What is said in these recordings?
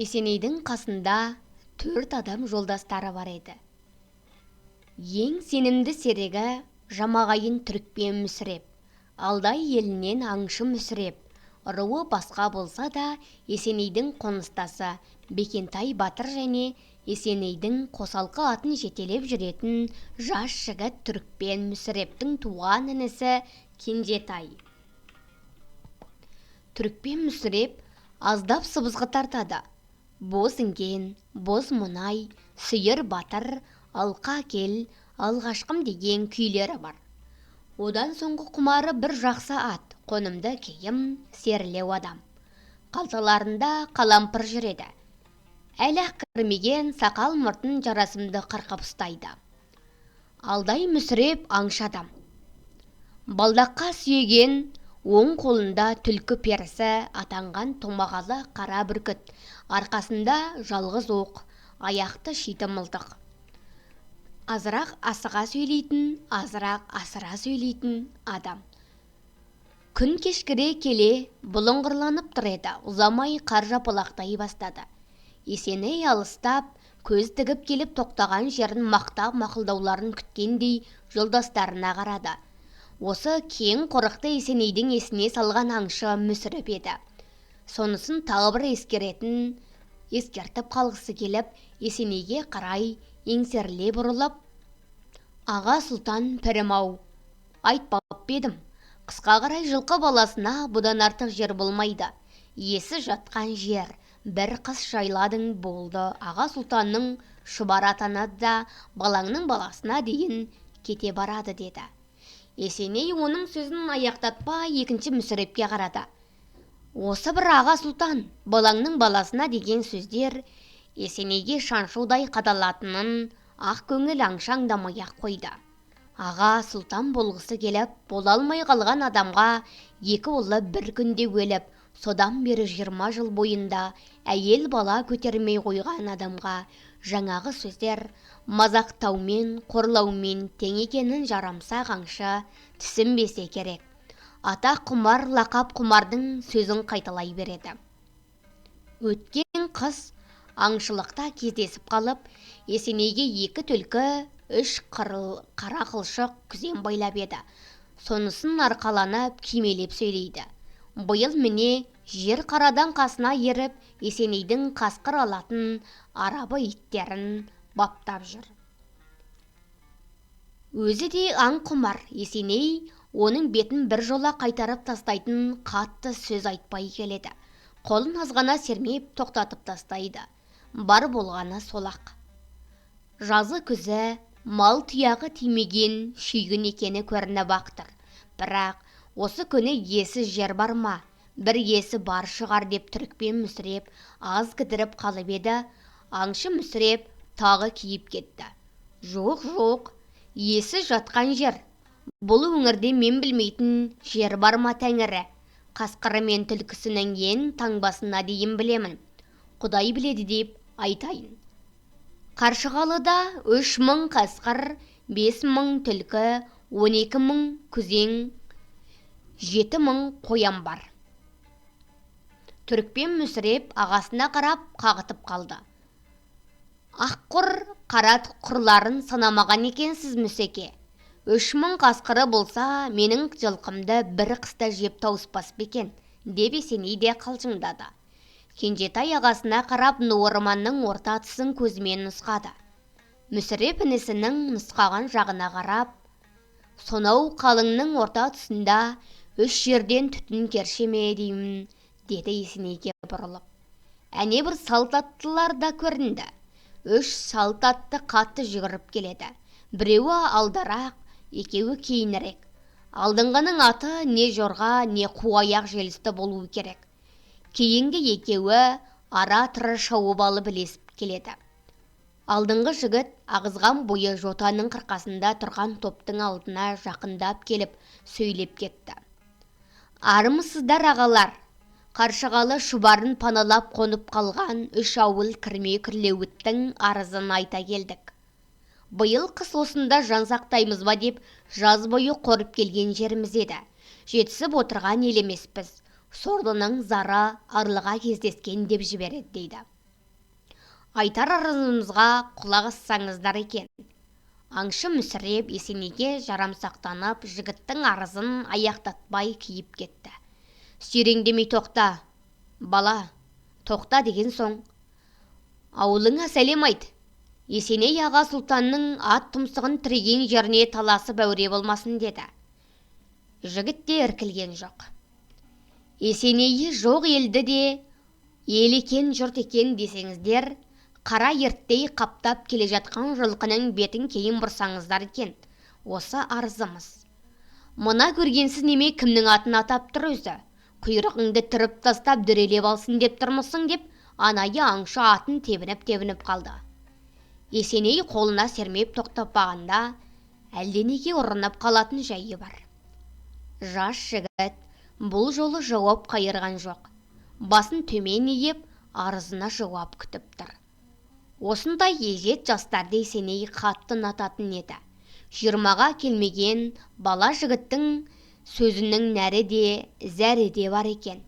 Есенейдің қасында 4 адам жолдастары бар еді. Ең сенімді серігі Жамағайын Түрікпен Мүсіреп, Алдай елінен аңшы Мүсіреп, руы басқа болса да Есенейдің қоныстасы Бекентай батыр және Есенейдің қосалқы атын жетелеп жүретін жас жігіт Түрікпен Мүсірептің туған інісі Кенжетай. Түрікпен Мүсіреп аздап сыбызғы тартады. Боз інген, боз мұнай, сүйір батыр, алқа кел, алғашқым деген күйлері бар. Одан соңғы құмары бір жақсы ат, қонымды киім, серілеу адам. Қалталарында қалампыр жүреді. Әлі кірмеген сақал мұртын жарасымды қырқып ұстайды. Алдай Мүсіреп аңшы адам. Балдаққа сүйеген, оң қолында түлкі перісі атанған томағалы қара бүркіт, арқасында жалғыз оқ, аяқты шиті мылтық. Азырақ асыға сөйлейтін, азырақ асыра сөйлейтін адам. Күн кешкіре келе бұлыңғырланып тұр еді, ұзамай қар жапалақтай бастады. Есеней алыстап, көз тігіп келіп тоқтаған жерін мақтап мақұлдауларын күткендей жолдастарына қарады. Осы кең қорықты Есенейдің есіне салған аңшы Мүсіреп еді. Сонысын тағы бір ескертіп қалғысы келіп, Есенейге қарай еңсеріле бұрылып: «Аға сұлтан пірім-ау, айтпап едім, қысқа қарай жылқы баласына бұдан артық жер болмайды. Есі жатқан жер, бір қыс жайладың болды. Аға сұлтанның шұбар атаны да балаңның баласына дейін кете барады» деді. Есеней оның сөзін аяқтатпай екінші Мүсірепке қарады. Осы бір аға сұлтан, балаңның баласына деген сөздер Есенейге шаншудай қадалатынын ақ көңіл аңшы аңдамай-ақ қойды. Аға сұлтан болғысы келіп, бола алмай қалған адамға екі ұлы бір күнде өліп, содан бері 20 жыл бойында әйел бала көтермей қойған адамға жаңағы сөздер мазақтаумен, қорлаумен тең екенін жарамсақ аңшы түсінбесе керек. Ата құмар, лақап құмардың сөзін қайталай береді. Өткен қыс аңшылықта кездесіп қалып, Есенейге 2 түлкі, 3 қара қылшық күзен байлап еді. Сонысын арқаланып, кимелеп сөйлейді. Биыл міне жер қарадан қасына еріп, Есенейдің қасқыр алатын арабы иттерін баптап жүр. Өзі де аң құмар. Есеней оның бетін бір жола қайтарып тастайтын қатты сөз айтпай келеді. Қолын азғана сермеп тоқтатып тастайды. Бар болғаны солақ. Жазы күзі мал тұяғы тимеген шүйгін екені көрініп ақтыр. Бірақ осы күні есі жер бар ма? Бір есі бар шығар деп Түрікпен Мүсіреп аз кідіріп қалып еді. Аңшы Мүсіреп тағы киіп кетті. Жоқ, есі жатқан жер. Бұл өңірде мен білмейтін жер бар ма тәңірі? Қасқыры мен түлкісінің ең таңбасына дейін білемін. Құдай біледі деп айтайын. Қаршығалыда 3000 қасқыр, 5000 түлкі, 12000 күзен, 7000 қоян бар. Түрікпен Мүсіреп ағасына қарап қағытып қалды. Аққұр қара құрларын санамаған екенсіз Мүсеке. 3000 қасқыры болса, менің жылқымды бір қыста жеп тауыспас бекен, деп Есеней де қалжыңдады. Кенжетай ағасына қарап орманның орта тұсын көзімен нұсқады. Мүсіреп інісінің нұсқаған жағына қарап: «Сонау қалыңның орта тұсында 3 жерден түтін кершеме деймін», деді Есенейге бұрылып. Әне бір салт аттылар да көрінді. 3 салт атты қатты жүгіріп келеді. Біреуі алдарақ, екеуі кейінірек. Алдыңғының аты не жорға, не қуаяқ желісті болуы керек. Кейінгі екеуі ара-тыры шауып алып ілесіп келеді. Алдыңғы жігіт ағызған бойы жотаның қырқасында тұрған топтың алдына жақындап келіп сөйлеп кетті. «Армысыздар ағалар, Қаршығалы шұбарын паналап қонып қалған 3 ауыл кірме-күрлеуіттің арызын айта келдік. Биыл қыс осында жан сақтаймыз ба деп жаз бойы қорып келген жеріміз еді. Жетісіп отырған ел емеспіз. Сорлының зары арлыға кездескен деп жібереді дейді. Айтар арызымызға құлақ ассаңыздар екен. Аңшы мүсіреп Есенейге жарамсақтанып, жігіттің арызын аяқтатпай киіп кетті. Сүйреңдемей тоқта, бала, тоқта деген соң. Ауылыңа сәлем айт. Есеней аға сұлтанның ат тұмсығын тіреген жеріне таласы бәуре болмасын деді. Жігіт те іркілген жоқ. Есенейі жоқ елді де, ел екен жұрт екен десеңіздер, қара ерттей қаптап келе жатқан жылқының бетін кейін бұрсаңыздар екен. Осы арызымыз. Мына көргенсіз неме кімнің атын атап тұр өзі? Құйрығыңды түріп тастап дүрелеп алсын деп тұрмысың деп, анайы аңшы атын тебініп қалды. Есеней қолына сермеп тоқтаппағанда, әлденеге ұрынып қалатын жайы бар. Жас жігіт бұл жолы жауап қайырған жоқ. Басын төмен иіп, арызына жауап күтіп тұр. Осындай езет жастарды Есеней қатты ұнататын еді. 20-ға келмеген бала жігіттің сөзінің нәрі де, зәрі де бар екен.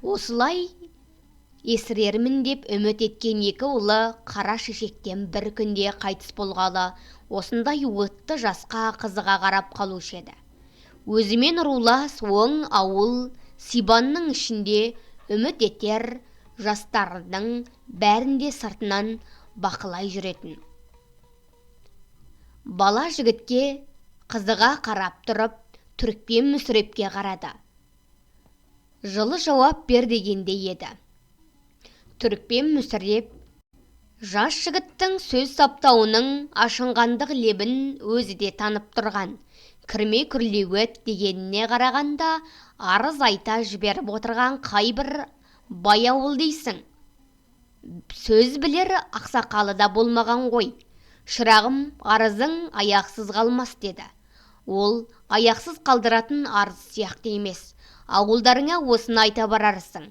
Осылай есірермін деп үміт еткен екі ұлы қара шешектен бір күнде қайтыс болғалы, осындай отты жасқа қызыға қарап қалушы еді. Өзімен рулас оң ауыл Сибанның ішінде үміт етер жастардың бәрінде сыртынан бақылай жүретін. Бала жігітке қызыға қарап тұрып, Түрікпен Мүсірепке қарады. Жылы жауап бер дегендей еді. Түрікпен Мүсіреп жас жігіттің сөз саптауының ашынғандық лебін өзі де танып тұрған. Кірме күрлеуіт дегеніне қарағанда арыз айта жіберіп отырған қайбір бай ауыл дейсің. Сөз білер ақсақалы да болмаған ғой. Шырағым, арызың аяқсыз қалмас деді. Ол аяқсыз қалдыратын арыз сияқты емес. Ауылдарыңа осыны айта барарсың.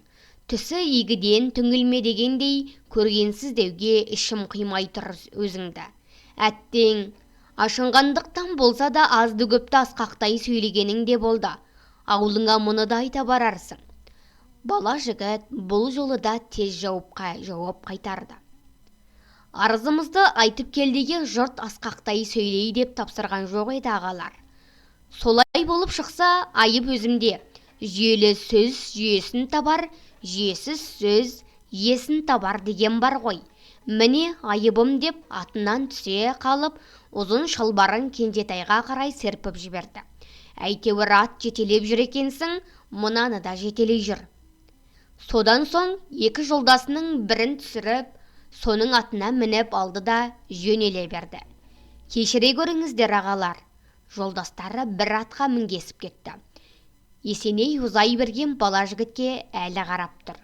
Түсі игіден түңілме дегендей, көргенсіз деуге ішім қимай тұр өзіңді. Әттең, ашынғандықтан болса да азды көпті асқақтай сөйлегенің де болды. Ауылыңа мұны да айта барарсың. Бала жігіт бұл жолы да тез жауап қайтарды. Арызымызды айтып келдеген жұрт асқақтай сөйлей деп тапсырған жоқ еді ағалар. Солай болып шықса, айып өзімде. Жүйелі сөз жүйесін табар, жүйесіз сөз есін табар деген бар ғой. Міне айыбым деп атынан түсе қалып, ұзын шалбарын Кенжетайға қарай серпіп жіберді. Әйтеуір ат жетелеп жүр екенсің, мұнаны да жетелей жүр. Содан соң екі жолдасының бірін түсіріп, соның атына мініп алды да жөнеле берді. Кешіре көріңіздер ағалар. Жолдастары бір атқа мінгесіп кетті. Есеней ұзай берген бала жігітке әлі қарап тұр.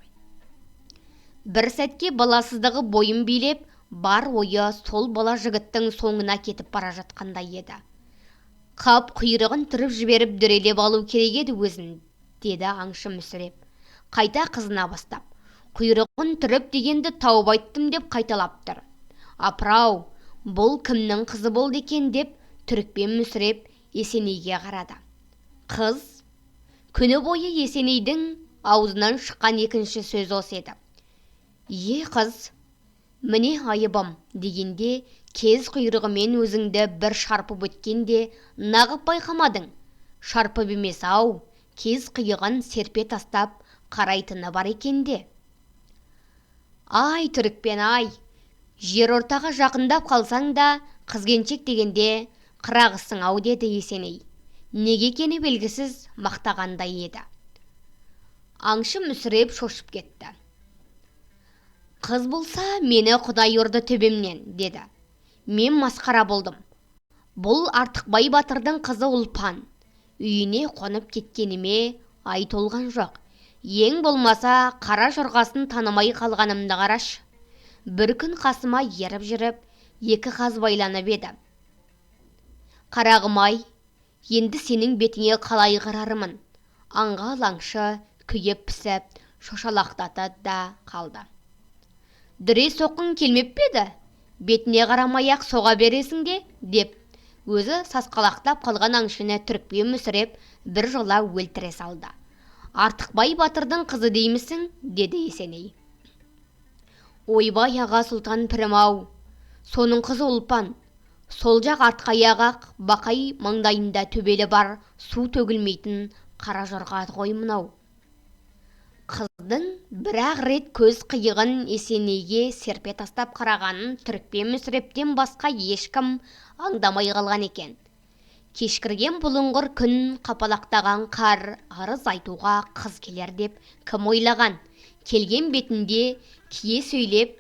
Бір сәтке баласыздығы бойын билеп, бар ойы сол бала жігіттің соңына кетіп бара жатқандай еді. Қап құйрығын түріп жіберіп дүрелеп алу керек еді өзін, деді аңшы Мүсіреп. Қайта қызына бастап, құйрығын түріп дегенді тауып айттым деп қайталап тұр. Апырау, бұл кімнің қызы болды екен деп Түрікпен Мүсіреп Есенейге қарады. Қыз? Күні бойы Есенейдің аузынан шыққан екінші сөз осы еді. Қыз, міне айыбым дегенде кез құйрығымен өзіңді бір шарпып өткенде нағып байқамадың. Шарпып емес ау, кез қиығын серпе тастап қарайтыны бар екенде. Ай Түрікпен ай, жер ортаға жақындап қалсаң да қызгеншек дегенде қырағысың ау деді Есеней. Неге екені белгісіз мақтағандай еді. Аңшы Мүсіреп шошып кетті. Қыз болса, мені Құдай ұрды төбемнен, деді. Мен масқара болдым. Бұл Артықбай батырдың қызы Ұлпан. Үйіне қонып кеткеніме ай толған жоқ. Ең болмаса қара жорғасын танымай қалғанымды қараш. Бір күн қасыма еріп жүріп, екі қаз байланып еді. Қарағым-ай, енді сенің бетіңе қалай қарарымын. Аңғал аңшы күйіп пісіп, шошалақтата да қалды. Дүре соққың келмеп педі? Бетіне қарамай-ақ соға бересің де, деп өзі сасқалақтап қалған аңшыны Түрікпен Мүсіреп бір жола өлтіре салды. Артықбай батырдың қызы деймісің? Деді Есеней. Ойбай аға сұлтан пірім-ау, соның қызы ұлпан. Сол жақ артқы аяқ бақай маңдайында төбелі бар, су төгілмейтін қара жорға ғой мынау. Қыздың бір-ақ рет көз қиығын Есенейге серпе тастап қарағанын Түрікпен Мүсірептен басқа ешкім аңдамай қалған екен. Кешкірген бұлыңғыр күн, қапалақтаған қар, арыз айтуға қыз келер деп кім ойлаған? Келген бетінде кие сөйлеп,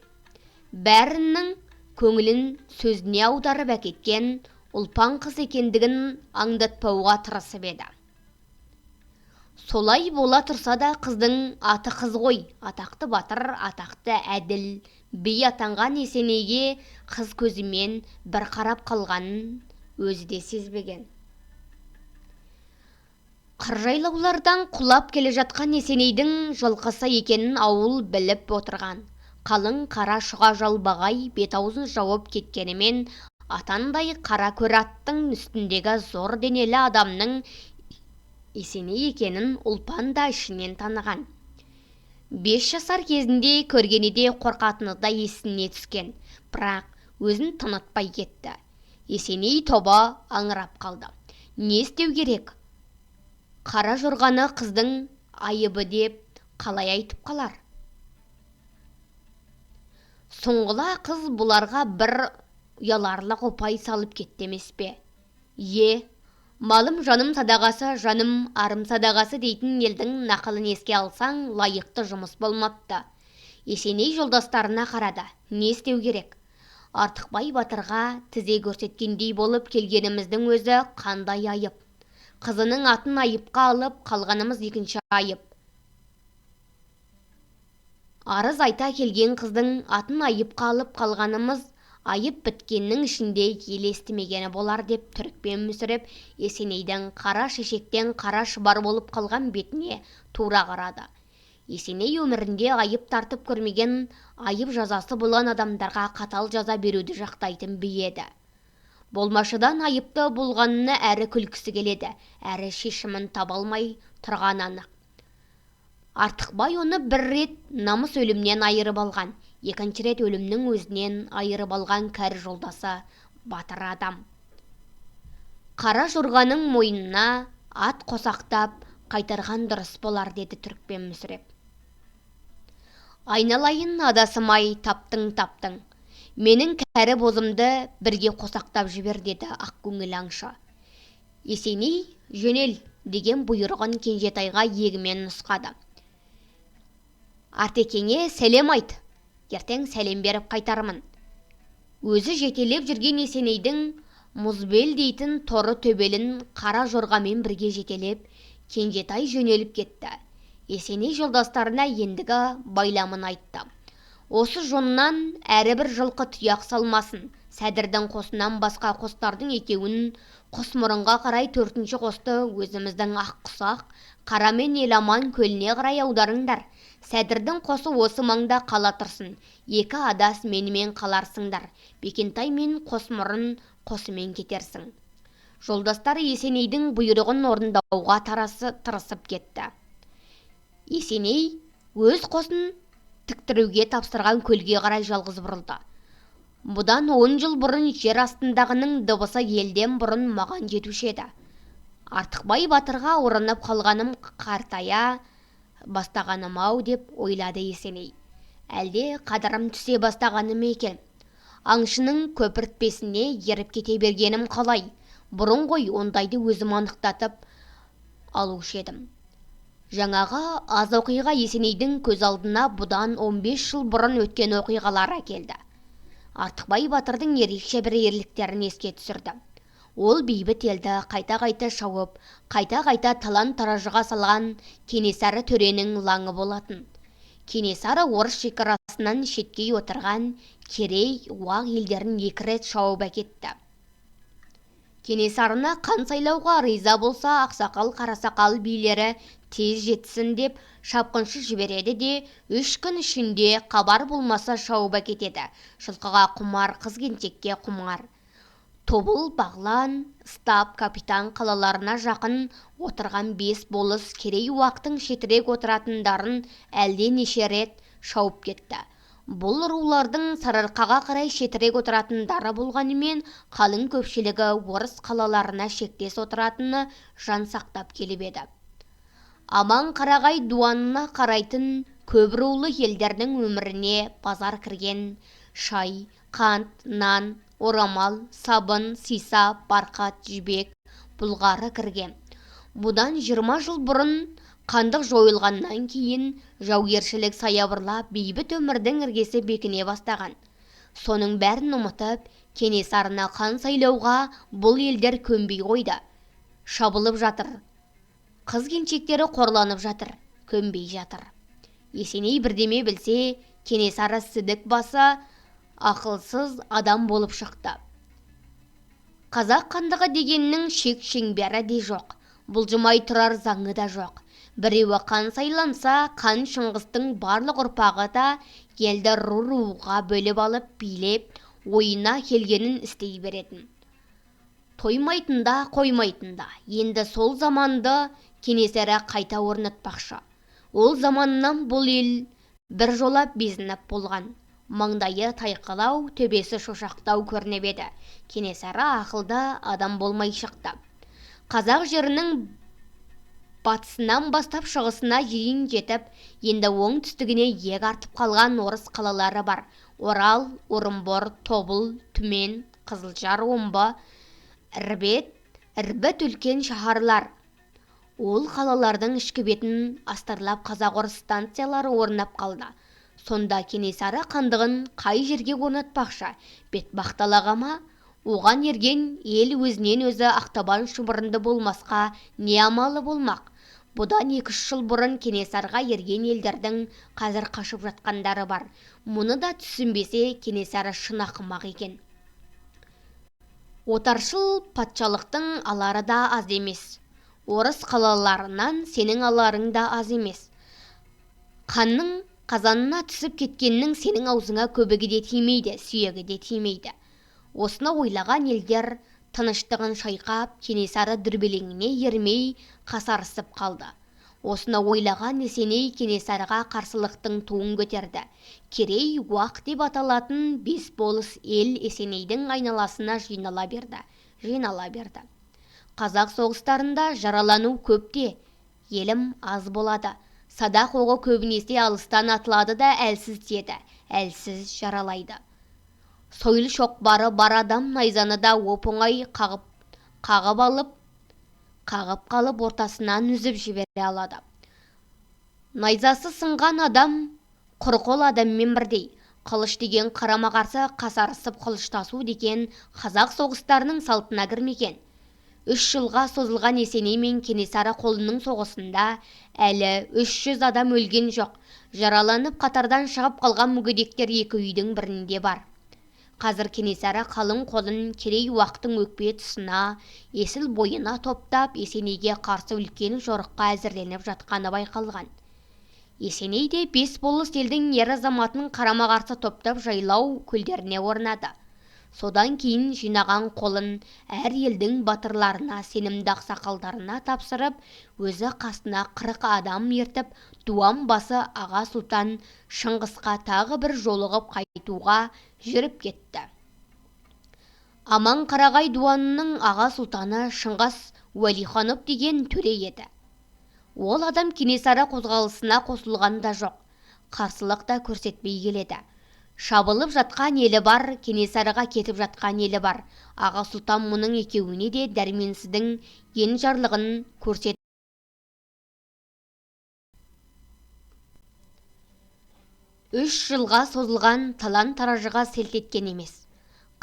бәрінің көңілін сөзіне аударып әкеткен ұлпан қыз екендігін аңдатпауға тырысып еді. Солай бола тұрса да қыздың аты қыз ғой, атақты батыр, атақты әділ, би атанған Есенейге қыз көзімен бір қарап қалғанын өзі де сезбеген. Қыржайлаулардан құлап келе жатқан Есенейдің жылқысы екенін ауыл біліп отырған. Қалың қара шұға жалбағай бет-аузын жауып кеткенімен, атандай қара көр аттың үстіндегі зор денелі адамның Есеней екенін ұлпан да ішінен таныған. 5 жасар кезінде көргені де қорқатыны да есіне түскен, бірақ өзін тынытпай кетті. Есеней тоба аңырап қалды. Не істеу керек? Қара жорғаны қыздың айыбы деп қалай айтып қалар? Сұңғыла қыз бұларға бір ұяларлық ұпай салып кетті емес пе? Малым жаным садағасы, жаным арым садағасы дейтін елдің нақылын еске алсаң, лайықты жұмыс болмапты. Есеней жолдастарына қарады. Не істеу керек? Артықбай батырға тізе көрсеткендей болып келгеніміздің өзі қандай айып. Қызының атын айыпқа алып, қалғанымыз екінші айып. Арыз айта келген қыздың атын айыпқа алып қалғанымыз айып біткеннің ішінде ел естімегені болар деп Түрікпен Мүсіреп Есенейдің қара шешектен қара шұбар болып қалған бетіне тура қарады. Есеней өмірінде айып тартып көрмеген, айып жазасы болған адамдарға қатал жаза беруді жақтайтын би еді. Болмашыдан айыпты болғанына әрі күлкісі келеді, әрі шешімін таба алмай тұрған анық. Артықбай оны бір рет намыс өлімнен айырып алған, екінші рет өлімнің өзінен айырып алған кәрі жолдасы батыр адам. Қара жорғаның мойнына ат қосақтап қайтарған дұрыс болар, деді Түрікпен Мүсіреп. Айналайын адасымай, таптың. Менің кәрі бозымды бірге қосақтап жібер, деді ақ көңіл аңшы. Есеней жөнел деген бұйрығын Кенжетайға егімен нұсқады. Артекеңе сәлем айт, ертең сәлем беріп қайтармын. Өзі жетелеп жүрген Есенейдің мұзбел дейтін торы төбелін қара жорғамен бірге жетелеп, Кенжетай жөнеліп кетті. Есеней жолдастарына ендігі байламын айтты. Осы жоннан әрі бір жылқы тұяқ салмасын. Сәдірдің қосынан басқа қостардың екеуін қос мұрынға қарай, төртінші қосты өзіміздің ақ құсақ Қарамен Еламан көліне қарай аударыңдар. Сәдірдің қосы осы маңда қала тұрсын. Екі адас менімен қаларсыңдар. Бекентай мен қос мұрын қосымен кетерсің. Жолдастары Есенейдің бұйрығын орындауға тырысып кетті. Есеней өз қосын тіктіруге тапсырған көлге қарай жалғыз бұрылды. Бұдан 10 жыл бұрын жер астындағының дыбысы елден бұрын маған жетуші еді. Артықбай батырға орынып қалғаным қартая бастағаным-ау деп ойлады Есеней. Әлде қадырым түсе бастағаным екен. Аңшының көпіртпесіне еріп кете бергенім қалай? Бұрын ғой ондайды өзім анықтатып алушы едім. Жаңағы аз оқиға Есенейдің көз алдына бұдан 15 жыл бұрын өткен оқиғалар әкелді. Артықбай батырдың ерекше бір ерліктерін еске түсірді. Ол бейбіт елді қайта-қайта шауып, қайта-қайта талан-таражыға салған Кенесары төренің лаңы болатын. Кенесары орыс шекарасынан шеткей отырған Керей, Уақ елдерін 2 рет шауып әкетті. Кенесарына қан сайлауға риза болса, ақсақал, қарасақал билері тез жетсін деп шапқыншы жібереді де 3 күн ішінде хабар болмаса шауып әкетеді. Жылқыға құмар, қыз-келіншекке құмар. Тобыл, Бағлан, Стап, Капитан қалаларына жақын отырған 5 болыс Керей Уақтың шетірек отыратындарын әлде неше рет шауып кетті. Бұл рулардың сарыарқаға қарай шетірек отыратындары болғанымен, қалың көпшілігі орыс қалаларына шектес отыратыны жан сақтап келіп еді. Аман қарағай дуанына қарайтын көп рулы елдердің өміріне базар кірген. Шай, қант, нан, орамал, сабын, сиса, барқат, жібек, бұлғары кірген. Бұдан 20 жыл бұрын қандық жойылғаннан кейін жаугершілік саябырлап бейбіт өмірдің іргесі бекіне бастаған. Соның бәрін ұмытып, Кенесарына қан сайлауға бұл елдер көнбей қойды. Шабылып жатыр. Қыз-келіншектері қорланып жатыр, көнбей жатыр. Есеней бірдеме білсе, Кенесары сідік баса, ақылсыз адам болып шықты. Қазақ хандығы дегеннің шек-шеңбері де жоқ, бұлжымай тұрар заңы да жоқ. Біреуі қан сайланса, қан Шыңғыстың барлық ұрпағы да елді ру-руға бөліп алып, билеп, ойына келгенін істей беретін. Тоймайтында, қоймайтында, енді сол заманды Кенесары қайта орнатпақшы. Ол заманнан бұл ел бір жолап безініп болған. Маңдайы тайқылау, төбесі шошақтау көрініп еді. Кенесары ақылды адам болмай шықты. Қазақ жерінің батысынан бастап шығысына дейін жетіп, енді оңтүстігіне иек артып қалған орыс қалалары бар. Орал, Орынбор, Тобыл, Түмен, Қызылжар, Омбы, Ірбіт үлкен шаһарлар. Ол қалалардың ішкі бетін астарлап қазақ-орыс станциялары орнап қалды. Сонда Кенесары хандығын қай жерге орнатпақшы? Бетбақталаға ма? Оған ерген ел өзінен өзі ақтабан шұбырынды болмасқа не амалы болмақ? Бұдан 2 жыл бұрын Кенесарға ерген елдердің қазір қашып жатқандары бар. Мұны да түсінбесе, Кенесары шын ақымақ екен. Отаршыл патшалықтың алары да аз емес. Орыс қалаларынан сенің аларың да аз емес. Қанның қазанына түсіп кеткеннің сенің аузыңа көбігі де тимейді, сүйегі де тимейді. Осыны ойлаған елдер тыныштығын шайқап, Кенесары дүрбелеңіне ермей қасарысып қалды. Осыны ойлаған Есеней Кенесарыға қарсылықтың туын көтерді. Керей уақ деп аталатын 5 болыс ел Есенейдің айналасына жинала берді. Қазақ соғыстарында жаралану көп те, елім аз болады. Садақ оғы көбінесе алыстан атылады да әлсіз теді, әлсіз жаралайды. Сойыл шоқпары бар адам найзаны да оп-оңай қағып қалып ортасынан үзіп жібере алады. Найзасы сынған адам құрқол адаммен бірдей. Қылыш деген қарама-қарсы қасарысып қылыштасу деген қазақ соғыстарының салтына кірмеген. 3 жылға созылған Есеней мен Кенесары қолының соғысында әлі 300 адам өлген жоқ. Жараланып қатардан шығып қалған мүгедектер 2 үйдің бірінде бар. Қазір Кенесары қалың қолын Керей уақтың өкпе тұсына, есіл бойына топтап, Есенейге қарсы үлкен жорыққа әзірленіп жатқаны байқалған. Есеней де 5 болыс елдің ер азаматын қарама-қарсы топтап жайлау көлдеріне орнады. Содан кейін жинаған қолын әр елдің батырларына, сенімді ақсақалдарына тапсырып, өзі қасына 40 адам ертіп, дуан басы Аға Сұлтан Шыңғысқа тағы бір жолығып қайтуға жүріп кетті. Аман қарағай дуанының Аға Сұлтаны Шыңғыс Уәлиханов деген төре еді. Ол адам Кенесары қозғалысына қосылған да жоқ, қарсылық та көрсетпей келеді. Шабылып жатқан елі бар, Кенесарыға кетіп жатқан елі бар. Аға Сұлтан мұның екеуіне де дәрменсіздің енжарлығын көрсетті. 3 жылға созылған талан-таражыға селт еткен емес.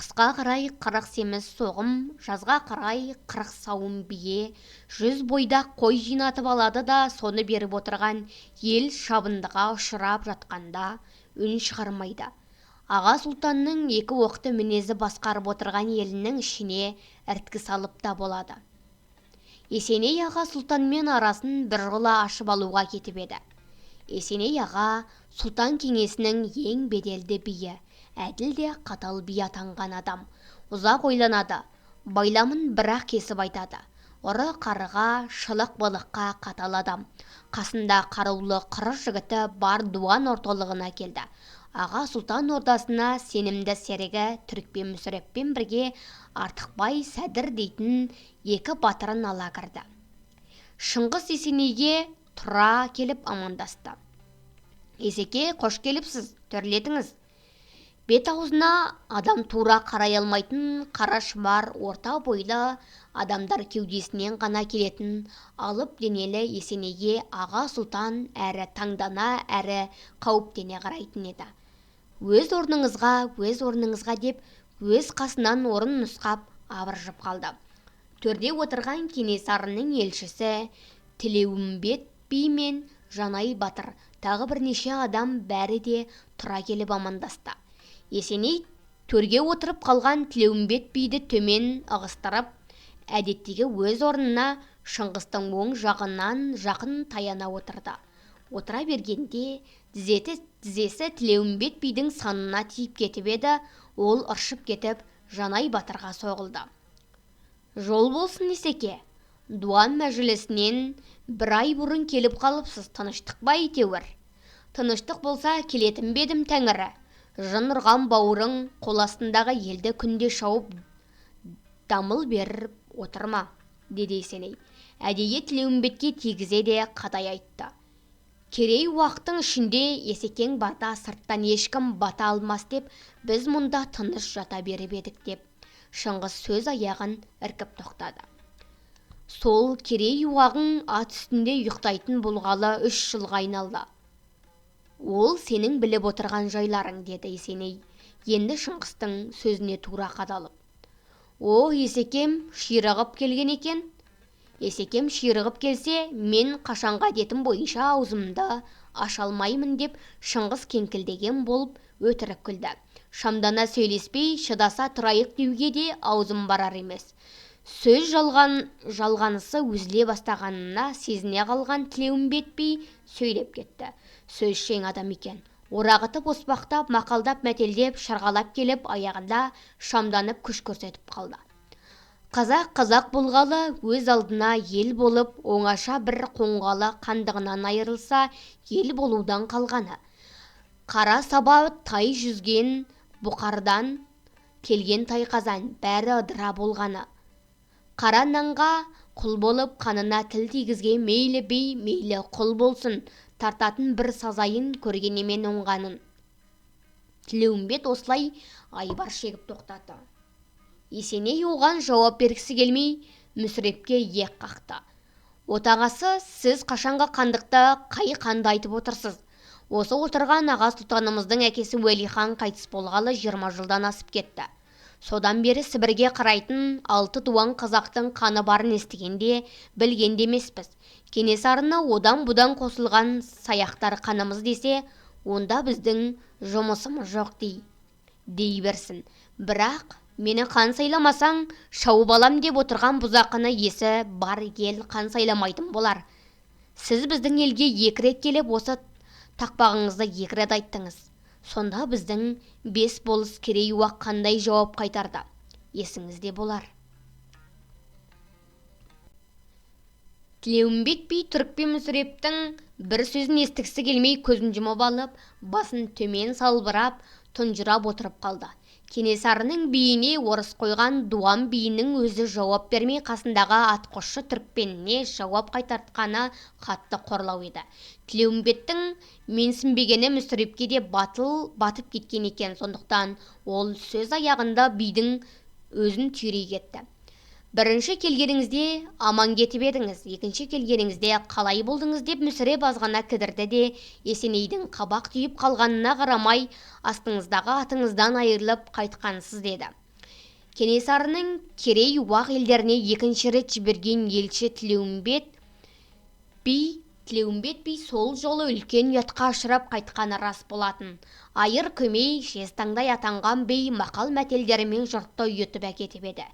Қысқа қарай 40 семіз соғым, жазға қарай 40 сауым бие, 100 бойдақ қой жинатып алады да, соны беріп отырған ел шабындыға ұшырап жатқанда үн шығармайды. Аға Сұлтанның 2 оқты мінезі басқарып отырған елінің ішіне ірткі салып та болады. Есеней Аға Сұлтанмен арасын бір жола ашып алуға кетіп еді. Есеней аға Сұлтан кеңесінің ең беделді биі, әділ де қатал би атанған адам. Ұзақ ойланады, байламын бірақ кесіп айтады. Ұры қарыға, шылық балыққа қатал адам. Қасында қарулы 40 жігіті бар дуан орталығына келді. Аға сұлтан ордасына сенімді серігі Түрікпен Мүсіреппен бірге Артықбай Сәдір дейтін екі батырын ала кірді. Шыңғыс Есенейге тұра келіп амандасты. Есеке, қош келіпсіз, төрлетіңіз. Бет аузына адам тура қарай алмайтын қара шымар орта бойлы адамдар кеудесінен ғана келетін алып денелі Есенейге аға сұлтан әрі таңдана әрі қауіптене қарайтын еді. Өз орныңызға деп өз қасынан орын нұсқап абыржып қалды. Төрде отырған Кенесарының елшісі Тілеуімбет би мен Жанай батыр тағы бірнеше адам бәрі де тұра келіп амандасты. Есеней төрге отырып қалған Тілеуімбет биді төмен ығыстырып, әдеттегі өз орнына Шыңғыстың оң жағынан жақын таяна отырды. Отыра бергенде тізесі Тілеуімбет бидің санына тиіп кетіп еді, ол ыршып кетіп Жанай батырға соғылды. Жол болсын, Есеке, дуан мәжілісінен бір ай бұрын келіп қалыпсыз, тыныштық ба әйтеуір? Тыныштық болса келетін бедім тәңірі. Жын ұрған бауырың қол астындағы елді күнде шауып дамыл беріп отырма, деді Есеней. Әдейі Тілеуімбетке тигізе де қадай айтты. Керей уақыттың ішінде Есекең барда сырттан ешкім бата алмас деп, біз мұнда тыныш жата беріп едік деп, Шыңғыс сөз аяғын іркіп тоқтады. Сол Керей уағың ат үстінде ұйықтайтын болғалы 3 жылға айналды. Ол сенің біліп отырған жайларың, деді Есеней, енді Шыңғыстың сөзіне тура қадалып. О, Есекем ширығып келген екен. Есекем ширығып келсе, мен қашанға детім бойынша аузымды аша алмаймын деп Шыңғыс кеңкілдеген болып өтірік күлді. Шамдана сөйлеспей, шыдаса тұрайық деуге де аузым барар емес. Сөз жалғанысы үзіле бастағанына сезіне қалған Тілеуімбет би сөйлеп кетті. Сөзшең адам екен. Орағытып, оспақтап, мақалдап, мәтелдеп, шарғалап келіп, аяғында шамданып күш көрсетіп қалды. Қазақ болғалы өз алдына ел болып, оңаша бір қоңғалы қандығынан айырылса, ел болудан қалғаны. Қара саба тай жүзген бұқардан келген тайқазан бәрі ыдыра болғаны. Қара нанға құл болып қанына тіл тигізге мейлі би, мейлі құл болсын, тартатын бір сазайын көргенемен оңғанын. Тілеуімбет осылай айбар шегіп тоқтады. Есеней оған жауап бергісі келмей, Мүсірепке иек қақты. Отағасы, сіз қашанғы қандықты қай қанды айтып отырсыз? Осы отырған аға сұлтанымыздың әкесі Уәлихан қайтыс болғалы 20 жылдан асып кетті. Содан бері Сібірге қарайтын 6 дуан қазақтың қаны барын естігенде, білгенде емеспіз. Кенесарыны одан-бұдан қосылған саяқтар қанымыз десе, онда біздің жұмысымыз жоқ дей берсін. Бірақ мені қан сайламасаң, шауып алам деп отырған бұзақыны есі бар ел қан сайламайтын болар. Сіз біздің елге 2 рет келіп, осы тақпағыңызды 2 рет айттыңыз. Сонда біздің 5 болыс Керей уақ қандай жауап қайтарды? Есіңізде болар. Тілеуімбет би Түрікпен Мүсірептің бір сөзін естігісі келмей көзін жұмып алып, басын төмен салбырап, тұнжырап отырып қалды. Кенесарының биіне орыс қойған дуан биінің өзі жауап бермей қасындағы атқосшы Түрікпеніне жауап қайтартқаны қатты қорлау еді. Тілеуімбеттің менсінбегені Мүсірепке де батып кеткен екен, сондықтан ол сөз аяғында бидің өзін түйрей кетті. Бірінші келгеніңізде аман кетіп едіңіз, екінші келгеніңізде қалай болдыңыз деп Мүсіреп азғана кідірді де, Есенейдің қабақ түйіп қалғанына қарамай, астыңыздағы атыңыздан айырылып қайтқансыз деді. Кенесарының Керей уақ елдеріне 2 рет жіберген елші Тілеуімбет би сол жолы үлкен ұятқа ұшырап қайтқаны рас болатын. Айыр көмей, жезтаңдай атанған бей мақал мәтелдерімен жұртты ұйытып әкетіп еді.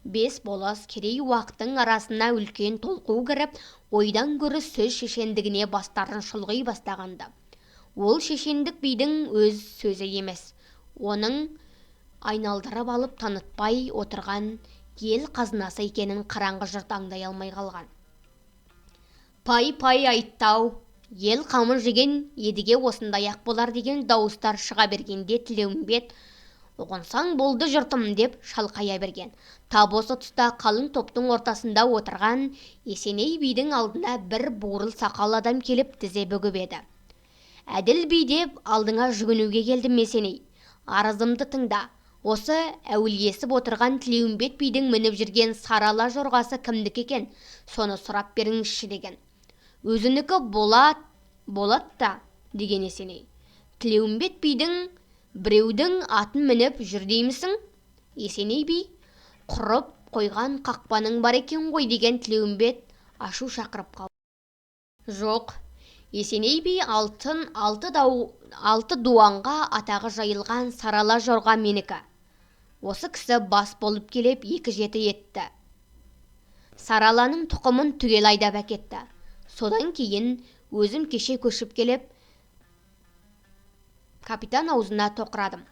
5 болыс Керей уақтың арасына үлкен толқу кіріп, ойдан гөрі сөз шешендігіне бастарын шұлғи бастағанды. Ол шешендік бидің өз сөзі емес. Оның айналдырып алып танытпай отырған ел қазынасы екенін қараңғы жұрт аңдай алмай қалған. Пай-пай айттау, Ел қамын жеген едіге осындай-ақ болар деген дауыстар шыға бергенде Тілеуімбет ұғынсаң болды жұртым деп шалқая берген. Тап осы тұста қалың топтың ортасында отырған Есеней бидің алдына бір бурыл сақал адам келіп тізе бүгіп еді. Әділ би деп алдыңа жүгінуге келдім Есеней. Арызымды тыңда. Осы әулиесіп отырған Тілеуімбет бидің мініп жүрген сарала жорғасы кімдікі екен? Соны сұрап беріңізші деген. Өзінікі болат та деген Есеней. Тілеуімбет бидің біреудің атын мініп жүр деймісің? Есеней би құрып қойған қақпаның бар екен ғой деген Тілеуімбет ашу шақырып қалды. Жоқ, Есеней би алты дуанға атағы жайылған сарала жорға менікі. Осы кісі бас болып келіп 2 етті. Сараланың тұқымын түгел айдап әкетті. Содан кейін өзім кеше көшіп келіп капитан аузына тоқырадым.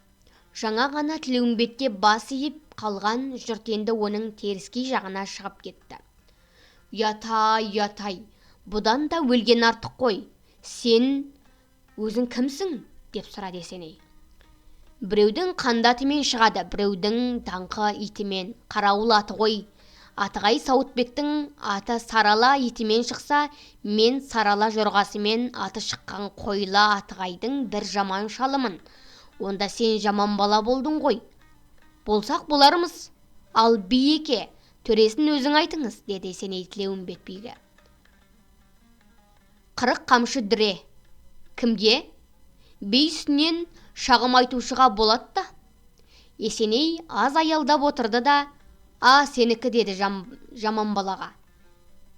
Жаңа ғана Тілеуімбетке бас иіп қалған жұрт енді оның теріскей жағына шығып кетті. Ятай, бұдан да өлген артық қой. Сен өзің кімсің? Деп сұрады Есеней. Біреудің қандатымен шығады, біреудің даңқы итімен. Қарауыл аты ғой. Атығай Сауытбектің аты Сарала итімен шықса, мен Сарала жорғасымен аты шыққан қойлы Атығайдың бір жаман шалымын. Онда сен жаман бала болдың ғой. Болсақ болармыз. Ал биеке, төресін өзің айтыңыз, деді Есеней Тілеуімбет биге. 40 қамшы дүре. Кімге? Би үстінен шағым айтушыға болады да. Есеней аз аялдап отырды да, сенікі деді жаман балаға.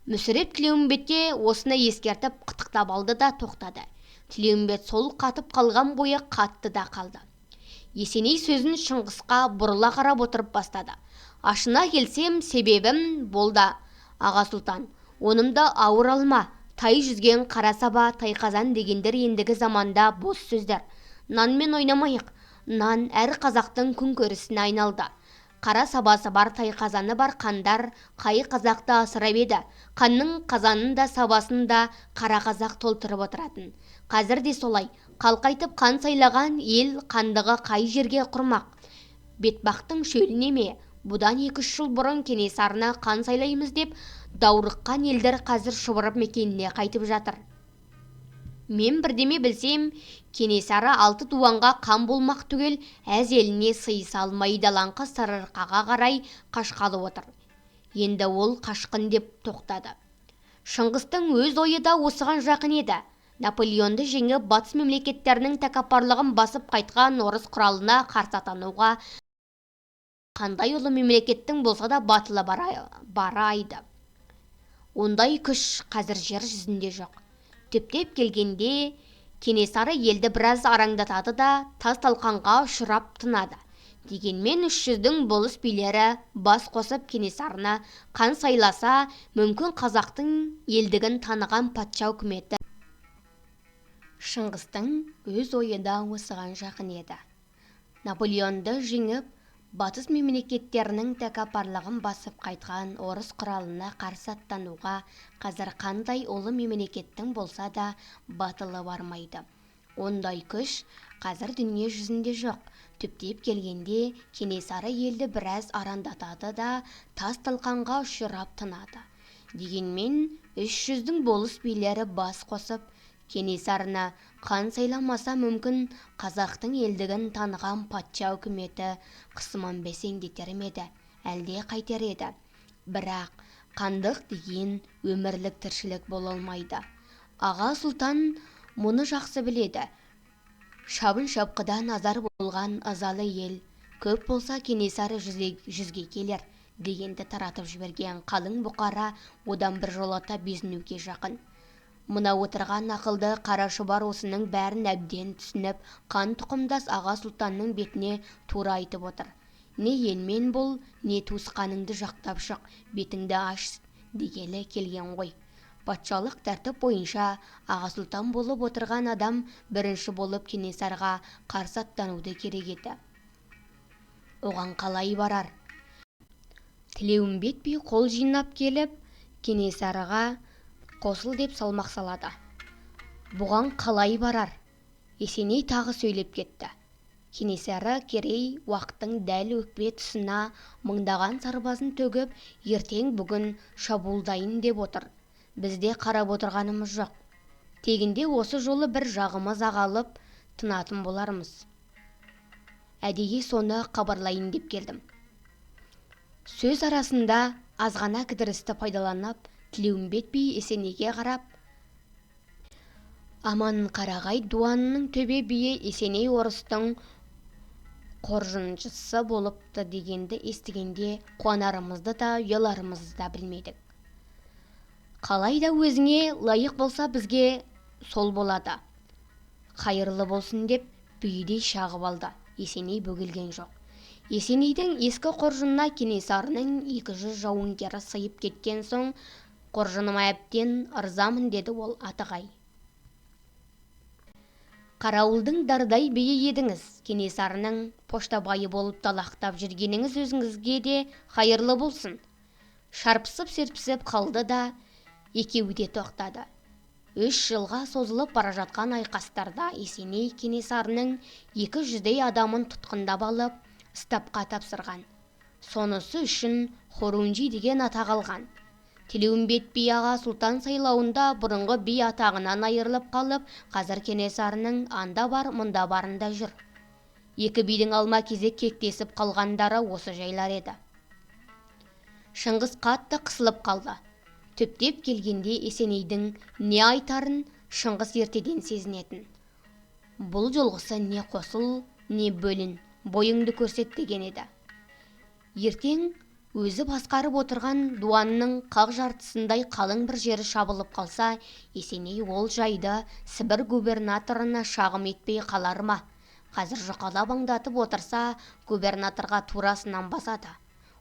Мүсіреп Тілеуімбетке осыны ескертіп қытықтап алды да тоқтады. Тілеуімбет сол қатып қалған бойы қатты да қалды. Есеней сөзін Шыңғысқа бұрыла қарап отырып бастады. Ашына келсем, себебім болды, аға сұлтан. Онымды ауыр алма. Тай жүзген қара саба, тайқазан дегендер ендігі заманда бос сөздер. Нанмен ойнамайық. Нан әр қазақтың күн көрісіне айналды. Қара сабасы бар, тайқазаны бар қандар қай қазақты асырап еді. Қанның қазанын да сабасын да қара қазақ толтырып отыратын. Қазір де солай. Қалқайтып қан сайлаған ел қандығы қай жерге құрмақ? Бетбақтың шөліне ме? Бұдан 2-3 жыл бұрын Кенесарына қан сайлаймыз деп даурыққан елдер қазір шұбырып мекеніне қайтып жатыр. Мен бірдеме білсем, Кенесары 6 дуанға қан болмақ түгел әз еліне сыйыса алмай далаңқы Сарыарқаға қарай қашқалы отыр. Енді ол қашқын деп тоқтады. Шыңғыстың өз ойы да осыған жақын еді. Наполеонды жеңіп батыс мемлекеттерінің тәкаппарлығын басып қайтқан орыс құралына қарсы атануға қандай ұлы мемлекеттің болса да батылы барайды. Ондай күш қазір жер жүзінде жоқ. Түптеп келгенде Кенесары елді біраз араңдатады да тас талқанға ұшырап тынады. Дегенмен 300-дің болыс билері бас қосып Кенесарына қан сайласа, мүмкін қазақтың елдігін таныған патша үкіметі. Шыңғыстың өз ойы да осыған жақын еді. Наполеонды жеңіп батыс мемлекеттерінің тәкаппарлығын басып қайтқан орыс құралына қарсы аттануға қазір қандай ұлы мемлекеттің болса да батылы бармайды. Ондай күш қазір дүние жүзінде жоқ. Түптеп келгенде Кенесары елді біраз арандатады да тас талқанға ұшырап тынады. Дегенмен 300-дің болыс билері бас қосып Кенесарына қан сайламаса мүмкін қазақтың елдігін таныған патша үкіметі қысымын бәсеңдетер ме еді, әлде қайтер еді. Бірақ қандық деген өмірлік тіршілік бола алмайды. Аға сұлтан мұны жақсы біледі. Шабын шапқыдан азар болған ызалы ел көп болса Кенесары жүзге келер дегенді таратып жіберген қалың бұқара одан бір жолата безінуге жақын. Мұна отырған ақылды қара шұбар осының бәрін әбден түсініп, қан тұқымдас аға сұлтанның бетіне тура айтып отыр. Не елмен бол, не туысқаныңды жақтап шық, бетіңді аш дегелі келген ғой. Патшалық тәртіп бойынша аға сұлтан болып отырған адам бірінші болып Кенесарға қарсы аттануды керек еді. Оған қалай барар? Тілеуімбет би қол жинап келіп, Кенесарыға қосыл деп салмақ салады. Бұған қалай барар? Есеней тағы сөйлеп кетті. Кенесары керей уақыттың дәл өкпе тұсына мыңдаған сарбазын төгіп, ертең бүгін шабуылдайын деп отыр. Бізде қарап отырғанымыз жоқ. Тегінде осы жолы бір жағымыз ағалып тынатын болармыз. Әдейі соны хабарлайын деп келдім. Сөз арасында азғана кідірісті пайдаланып, Тілеуімбет би Есенейге қарап: Аман қарағай дуанының төбе биі Есеней орыстың қоржыншысы болыпты дегенді естігенде қуанарымызды да ұяларымызды да білмедік. Қалайда өзіңе лайық болса бізге сол болады. Қайырлы болсын деп бүйідей шағып алды. Есеней бөгелген жоқ. Есенейдің ескі қоржынына Кенесарының 200 жауынгері сыйып кеткен соң, қоржыныма әбден ырзамын деді ол Атығай. Қарауылдың дардай биі едіңіз. Кенесарының поштабайы болып далақтап жүргеніңіз өзіңізге де қайырлы болсын. Шарпысып-серпісіп қалды да екеуі де тоқтады. 3 жылға созылып бара жатқан айқастарда Есеней Кенесарының 200-дей адамын тұтқындап алып, стапқа тапсырған. Сонысы үшін Хорунжи деген атақ алған. Тілеуімбет би аға сұлтан сайлауында бұрынғы би атағынан айырылып қалып, қазір Кенесарының анда бар, мұнда барында жүр. Екі бидің алма кезек кектесіп қалғандары осы жайлар еді. Шыңғыс қатты қысылып қалды. Түптеп келгенде Есенейдің не айтарын Шыңғыс ертеден сезінетін. Бұл жолғысы не қосыл, не бөлін, бойыңды көрсет деген еді. Ертең өзі басқарып отырған дуанның қақ жартысындай қалың бір жері шабылып қалса, Есеней ол жайды Сібір губернаторына шағым етпей қалар ма? Қазір жұқалап аңдатып отырса, губернаторға турасынан басады.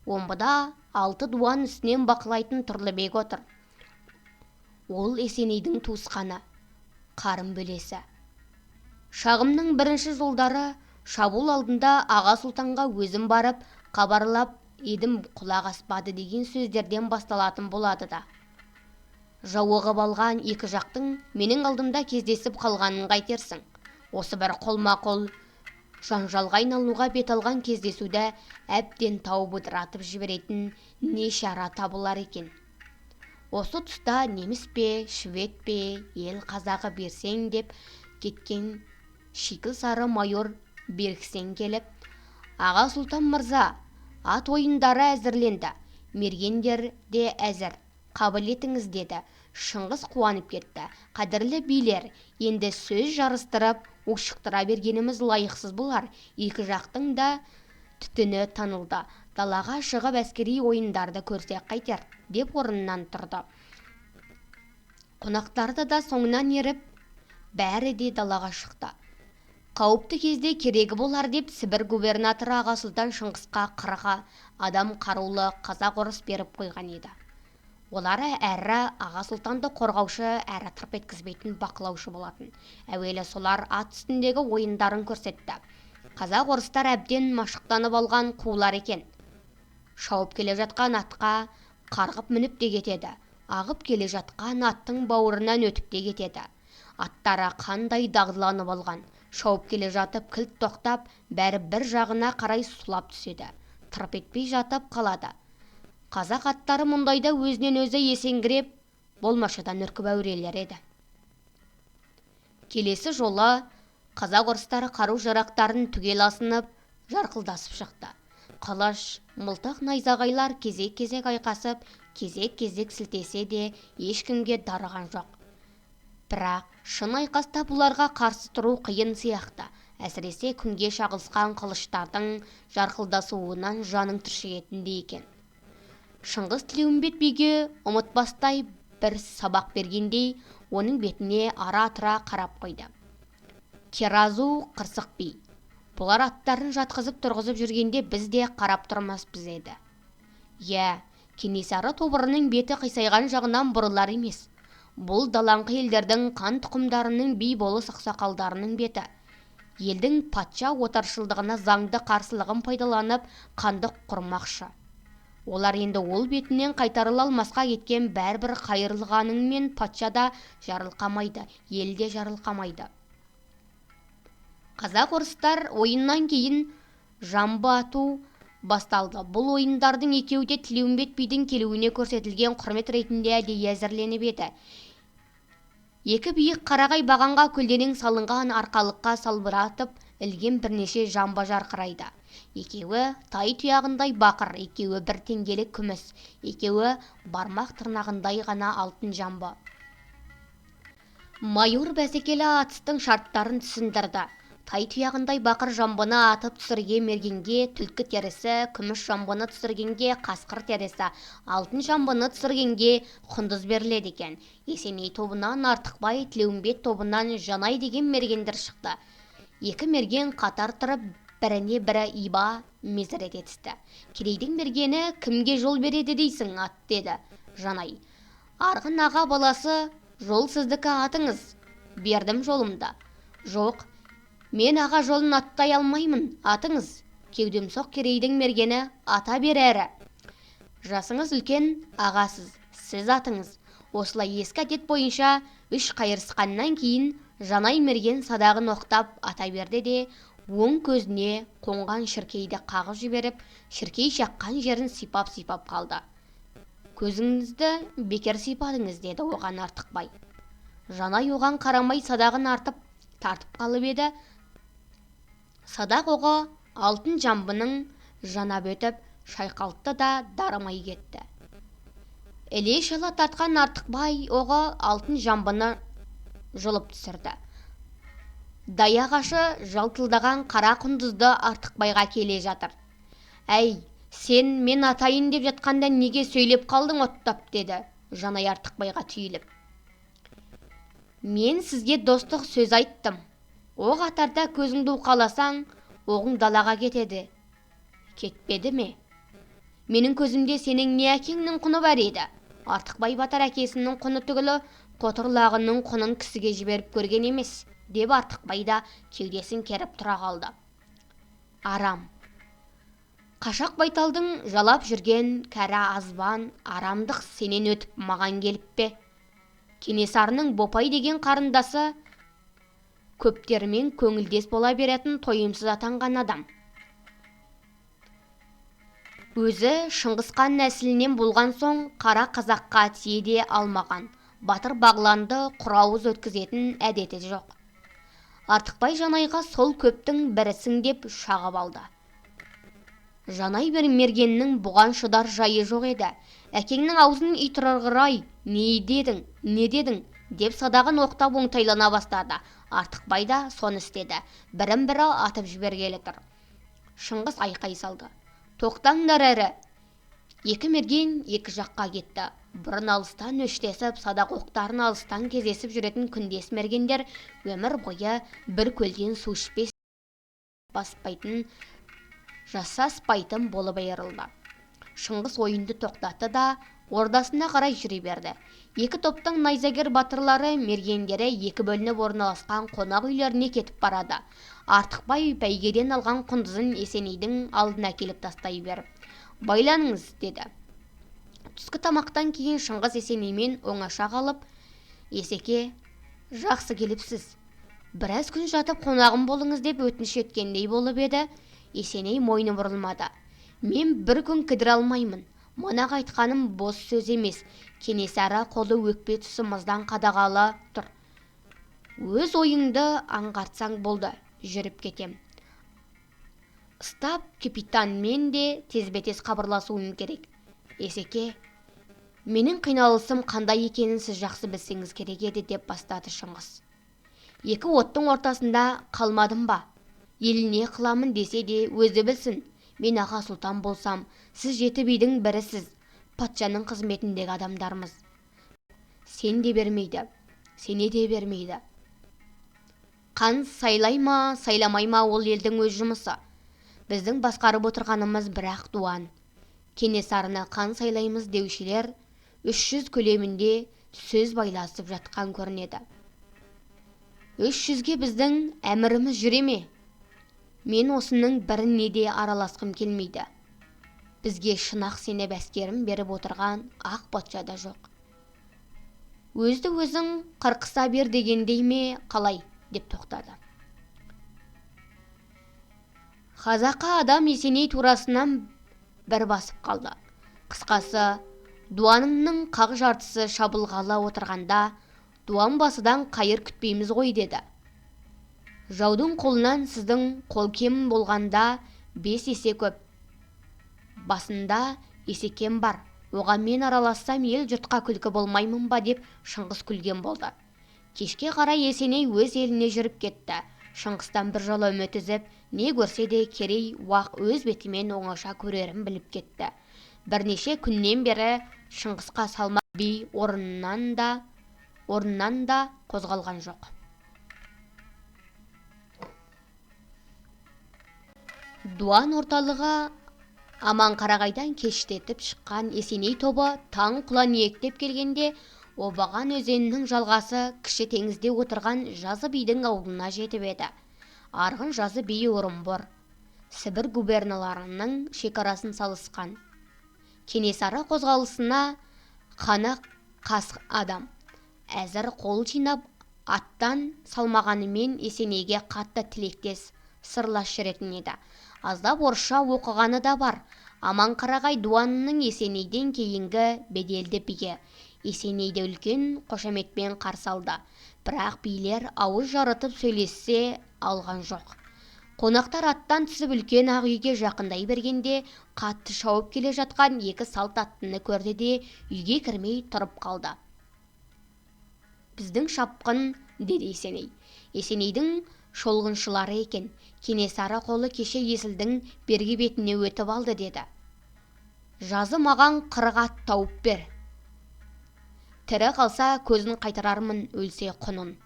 Омбыда 6 дуан үстінен бақылайтын Тұрлыбек отыр. Ол Есенейдің туысқаны, қарын бөлесі. Шағымның бірінші жолдары шабуыл алдында аға сұлтанға өзім барып, хабарлап едім, құлақ аспады деген сөздерден басталатын болады да. Жауығып алған екі жақтың менің алдымда кездесіп қалғанын қайтерсің. Осы бір қолма-қол жанжалға айналуға бет алған кездесуді әбден тау бұдыратып жіберетін не шара табылар екен. Осы тұста неміс пе, швед пе, ел қазағы берсең деп кеткен шикіл сары майор Бергсен келіп: аға сұлтан мырза, ат ойындары әзірленді, мергендер де әзір, қабыл етіңіз деді. Шыңғыс қуанып кетті. Қадірлі билер, енді сөз жарыстырып, ушықтыра бергеніміз лайықсыз болар. Екі жақтың да түтіні танылды. Далаға шығып әскери ойындарды көрсек қайтер, деп орнынан тұрды. Қонақтарды да соңынан еріп, бәрі де далаға шықты. Қауіпті кезде керегі болар деп Сібір губернаторы аға сұлтан Шыңғысқа 40 адам қарулы қазақ-орыс беріп қойған еді. Олары әрі аға сұлтанды қорғаушы, әрі тырп еткізбейтін бақылаушы болатын. Әуелі солар ат үстіндегі ойындарын көрсетті. Қазақ-орыстар әбден машықтанып алған қулар екен. Шауып келе жатқан атқа қарғып мініп де кетеді. Ағып келе жатқан аттың бауырынан өтіп де кетеді. Аттары қандай дағдыланып алған. Шауып келе жатып кілт тоқтап, бәрі бір жағына қарай сулап түседі. Тырп етпей жатып қалады. Қазақ аттары мұндайда өзінен өзі есеңгіреп, болмашыдан үркіп әурелер еді. Келесі жолы қазақ орыстары қару-жарақтарын түгел асынып, жарқылдасып шықты. Қылыш, мылтық, найзағайлар кезек-кезек айқасып, кезек-кезек сілтесе де ешкімге дарыған жоқ. Бірақ шын айқаста бұларға қарсы тұру қиын сияқты. Әсіресе күнге шағылысқан қылыштардың жарқылдасуынан жаның түршігетіндей екен. Шыңғыс Тілеуімбет биге ұмытпастай бір сабақ бергендей, оның бетіне ара-тұра қарап қойды. Керазу қырсық би, бұлар аттарын жатқызып тұрғызып жүргенде біз де қарап тұрмаспыз еді. Кенесары тобырының беті қисайған жағынан бұрылар емес. Бұл далаңқы елдердің қан тұқымдарының би болыс ақсақалдарының беті. Елдің патша отаршылдығына заңды қарсылығын пайдаланып, қандық құрмақшы. Олар енді ол бетінен қайтарыла алмасқа кеткен бәрбір қайырлығаныңмен патша да жарылқамайды, ел де жарылқамайды. Қазақ-орыстар ойыннан кейін жамбы ату басталды. Бұл ойындардың екеуі де Тілеуімбет бидің келуіне көрсетілген құрмет ретінде әдейі әзірленіп еді. Екі биік қарағай бағанға көлденең салынған арқалыққа салбыратып ілген бірнеше жамбы жарқырайды. Екеуі тай тұяғындай бақыр, екеуі бір теңгелік күміс, екеуі бармақ тырнағындай ғана алтын жамбы. Майор бәсекелі атыстың шарттарын түсіндірді. Тай тұяғындай бақыр жамбыны атып түсірген мергенге түлкі терісі, күміс жамбыны түсіргенге қасқыр терісі, алтын жамбыны түсіргенге құндыз беріледі екен. Есеней тобынан Артықбай, Тілеуімбет тобынан Жанай деген мергендер шықты. Екі мерген қатар тұрып, біріне бірі иба мезір ете түсті. Керейдің мергені кімге жол береді дейсің, ат деді Жанай. Арғын аға баласы, жол сіздікі, атыңыз. Бердім жолымды. Жоқ, мен аға жолын аттай алмаймын, атыңыз. Кеудемсоқ Керейдің мергені, ата бер әрі. Жасыңыз үлкен, ағасыз, сіз атыңыз. Осылай ескі әдет бойынша үш қайырысқаннан кейін Жанай мерген садағын оқтап ата берді де, оң көзіне қонған шіркейді қағып жіберіп, шіркей жаққан жерін сипап-сипап қалды. Көзіңізді бекер сипадыңыз, деді оған Артықбай. Жанай оған қарамай садағын тартып қалып еді. Садақ оғы алтын жамбының жанап өтіп, шайқалтты да дарымай кетті. Іле-шала тартқан Артықбай оғы алтын жамбыны жұлып түсірді. Даяғашы жалтылдаған қара құндызды Артықбайға келе жатыр. Әй, сен мен атайын деп жатқанда неге сөйлеп қалдың оттап, деді Жанай Артықбайға түйіліп. Мен сізге достық сөз айттым. Оқ атарда көзіңді уқаласаң, оғың далаға кетеді. Кетпеді ме? Менің көзімде сенің не әкеңнің құны бар еді? Артықбай батыр әкесінің құны түгілі қотырлағының құнын кісіге жіберіп көрген емес, деп Артықбай да кеудесін керіп тұра қалды. Арам. Қашақ Байталдың жалап жүрген кәрі азбан арамдық сенен өтіп маған келіп пе? Кенесарының Бопай деген қарындасы көптермен көңілдес бола беретін тойымсыз атанған адам. Өзі Шыңғысхан нәсілінен болған соң қара қазаққа тие де алмаған, батыр бағланды құрауыз өткізетін әдеті жоқ. Артықбай Жанайға сол көптің бірісің деп шағып алды. Жанай бір мергеннің бұған шыдар жайы жоқ еді. Әкеңнің аузын ит тұрғыр-ай, не дедің, деп садағын оқтап оңтайлана бастады. Артықбай да соны істеді. Бірін-бірі атып жібергелі тұр. Шыңғыс айқай салды. Тоқтаңдар әрі. Екі мерген екі жаққа кетті. Бұрын алыстан өштесіп, садақ оқтарын алыстан кезесіп жүретін күндес мергендер өмір бойы бір көлден су ішпес баспайтын, жасаспайтын болып айырылды. Шыңғыс ойынды тоқтатты да ордасына қарай жүре берді. Екі топтың найзагер батырлары мергендері екі бөлініп орналасқан қонақ үйлеріне кетіп барады. Артықбай бәйгеден алған құндызын Есенейдің алдына келіп тастай беріп, байланыңыз, деді. Түскі тамақтан кейін Шыңғыс Есенеймен оңаша қалып, Есеке, жақсы келіпсіз. Біраз күн жатып қонағым болыңыз деп өтініш еткендей болып еді. Есеней мойны бұрылмады. Мен бір күн кідіре алмаймын. Мұнақ айтқаным бос сөз емес. Кенесары қолы өкпе тұсымыздан қадағалы тұр. Өз ойыңды аңғартсаң болды, жүріп кетем. Стап капитанмен де тезбетез хабарласуым керек. Есеке, менің қиналысым қандай екенін сіз жақсы білсеңіз керек еді, деп бастады Шыңғыс. Екі оттың ортасында қалмадым ба? Еліне қыламын десе де өзі білсін. Мен аға сұлтан болсам, сіз жеті бидің бірісіз, патшаның қызметіндегі адамдармыз. Сен де бермейді, сене де бермейді. Қан сайлай ма, сайламай ма, ол елдің өз жұмысы. Біздің басқарып отырғанымыз бірақ дуан. Кенесарыны қан сайлаймыз деушілер 300 көлемінде сөз байласып жатқан көрінеді. 300-ге біздің әміріміз жүре ме? Мен осының біріне де араласқым келмейді. бізге шынақ сеніп әскерін беріп отырған ақ патша да жоқ. Өзді өзің қырқыса бер дегендей ме қалай, деп тоқтады. Қазақы адам Есеней турасынан бір басып қалды. Қысқасы, дуаныңның қақ жартысы шабылғалы отырғанда, дуан басыдан қайыр күтпейміз ғой, деді. Жаудың қолынан сіздің қол кем болғанда 5 есе көп. Басында есекем бар. Оған мен аралассам ел жұртқа күлкі болмаймын ба, деп Шыңғыс күлген болды. Кешке қарай Есеней өз еліне жүріп кетті. Шыңғыстан бір жолы үміт үзіп, не көрсе де керей уақ өз бетімен оңаша көрерін біліп кетті. Бірнеше күннен бері Шыңғысқа салмақ би орнынан да қозғалған жоқ. Дуан орталығы Аманқарағайдан кештетіп шыққан Есеней тобы таң құланиектеп келгенде, Обаған өзенінің жалғасы кіші теңізде отырған Жазы бидің ауылына жетіп еді. Арғын Жазы би Орынбор, Сібір губерналарының шекарасын салысқан. Кенесары қозғалысына қана қас адам. Әзір қол жинап аттан салмағанымен Есенейге қатты тілектес, сырлас жүретін еді. Аздап орысша оқығаны да бар. Аманқарағай дуанының Есенейден кейінгі беделді биі. Есенейді үлкен қошаметпен қарсы алды. Бірақ билер ауыз жарытып сөйлессе алған жоқ. Қонақтар аттан түсіп үлкен ақ үйге жақындай бергенде, қатты шауып келе жатқан 2 салт аттыны көрді де үйге кірмей тұрып қалды. Біздің шапқын, деді Есеней. Есенейдің шолғыншылары екен. Кенесары қолы кеше есілдің бергі бетіне өтіп алды, деді. Жазы маған 40 ат тауып бер. Тірі қалса көзін қайтарармын, өлсе құнын.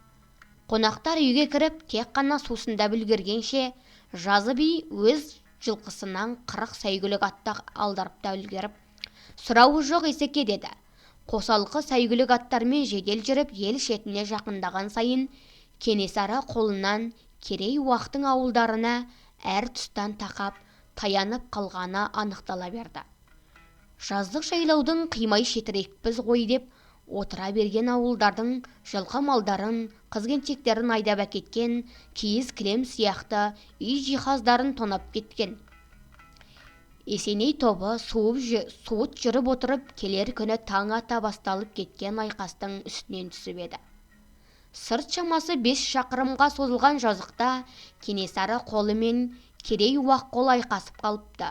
Қонақтар үйге кіріп, тек қана сусындап үлгергенше, Жазы би өз жылқысынан 40 сәйгүлік атты алдарып та үлгеріп, сұрауы жоқ Есеке, деді. Қосалқы сәйгүлік аттармен жедел жүріп, ел шетіне жақындаған сайын, Кенесары қолынан керей уақтың ауылдарына әр тұстан тақап, таянып қалғаны анықтала берді. Жаздық жайлаудың қимай шетірекпіз ғой деп, отыра берген ауылдардың жылқы малдарын, қыз-келіншектерін айдап әкеткен, киіз кілем сияқты үй жиһаздарын тонап кеткен. Есеней тобы суыт жүріп отырып, келер күні таң ата басталып кеткен айқастың үстінен түсіп еді. Сырт шамасы 5 шақырымға созылған жазықта Кенесары қолы мен керей уақ қол айқасып қалыпты.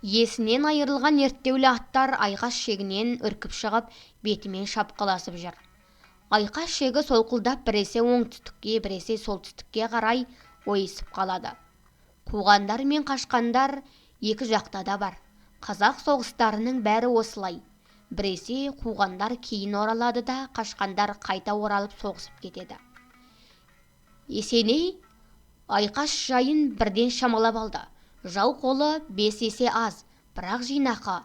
Есінен айырылған ерттеулі аттар айқас шегінен үркіп шығып, бетімен шапқыласып жүр. Айқас шегі солқылдап біресе оңтүстікке, біресе солтүстікке қарай ойысып қалады. Қуғандар мен қашқандар екі жақта да бар. Қазақ соғыстарының бәрі осылай. Біресе қуғандар кейін оралады да, қашқандар қайта оралып соғысып кетеді. Есеней айқас жайын бірден шамалап алды. Жау қолы 5 есе аз, бірақ жинақы.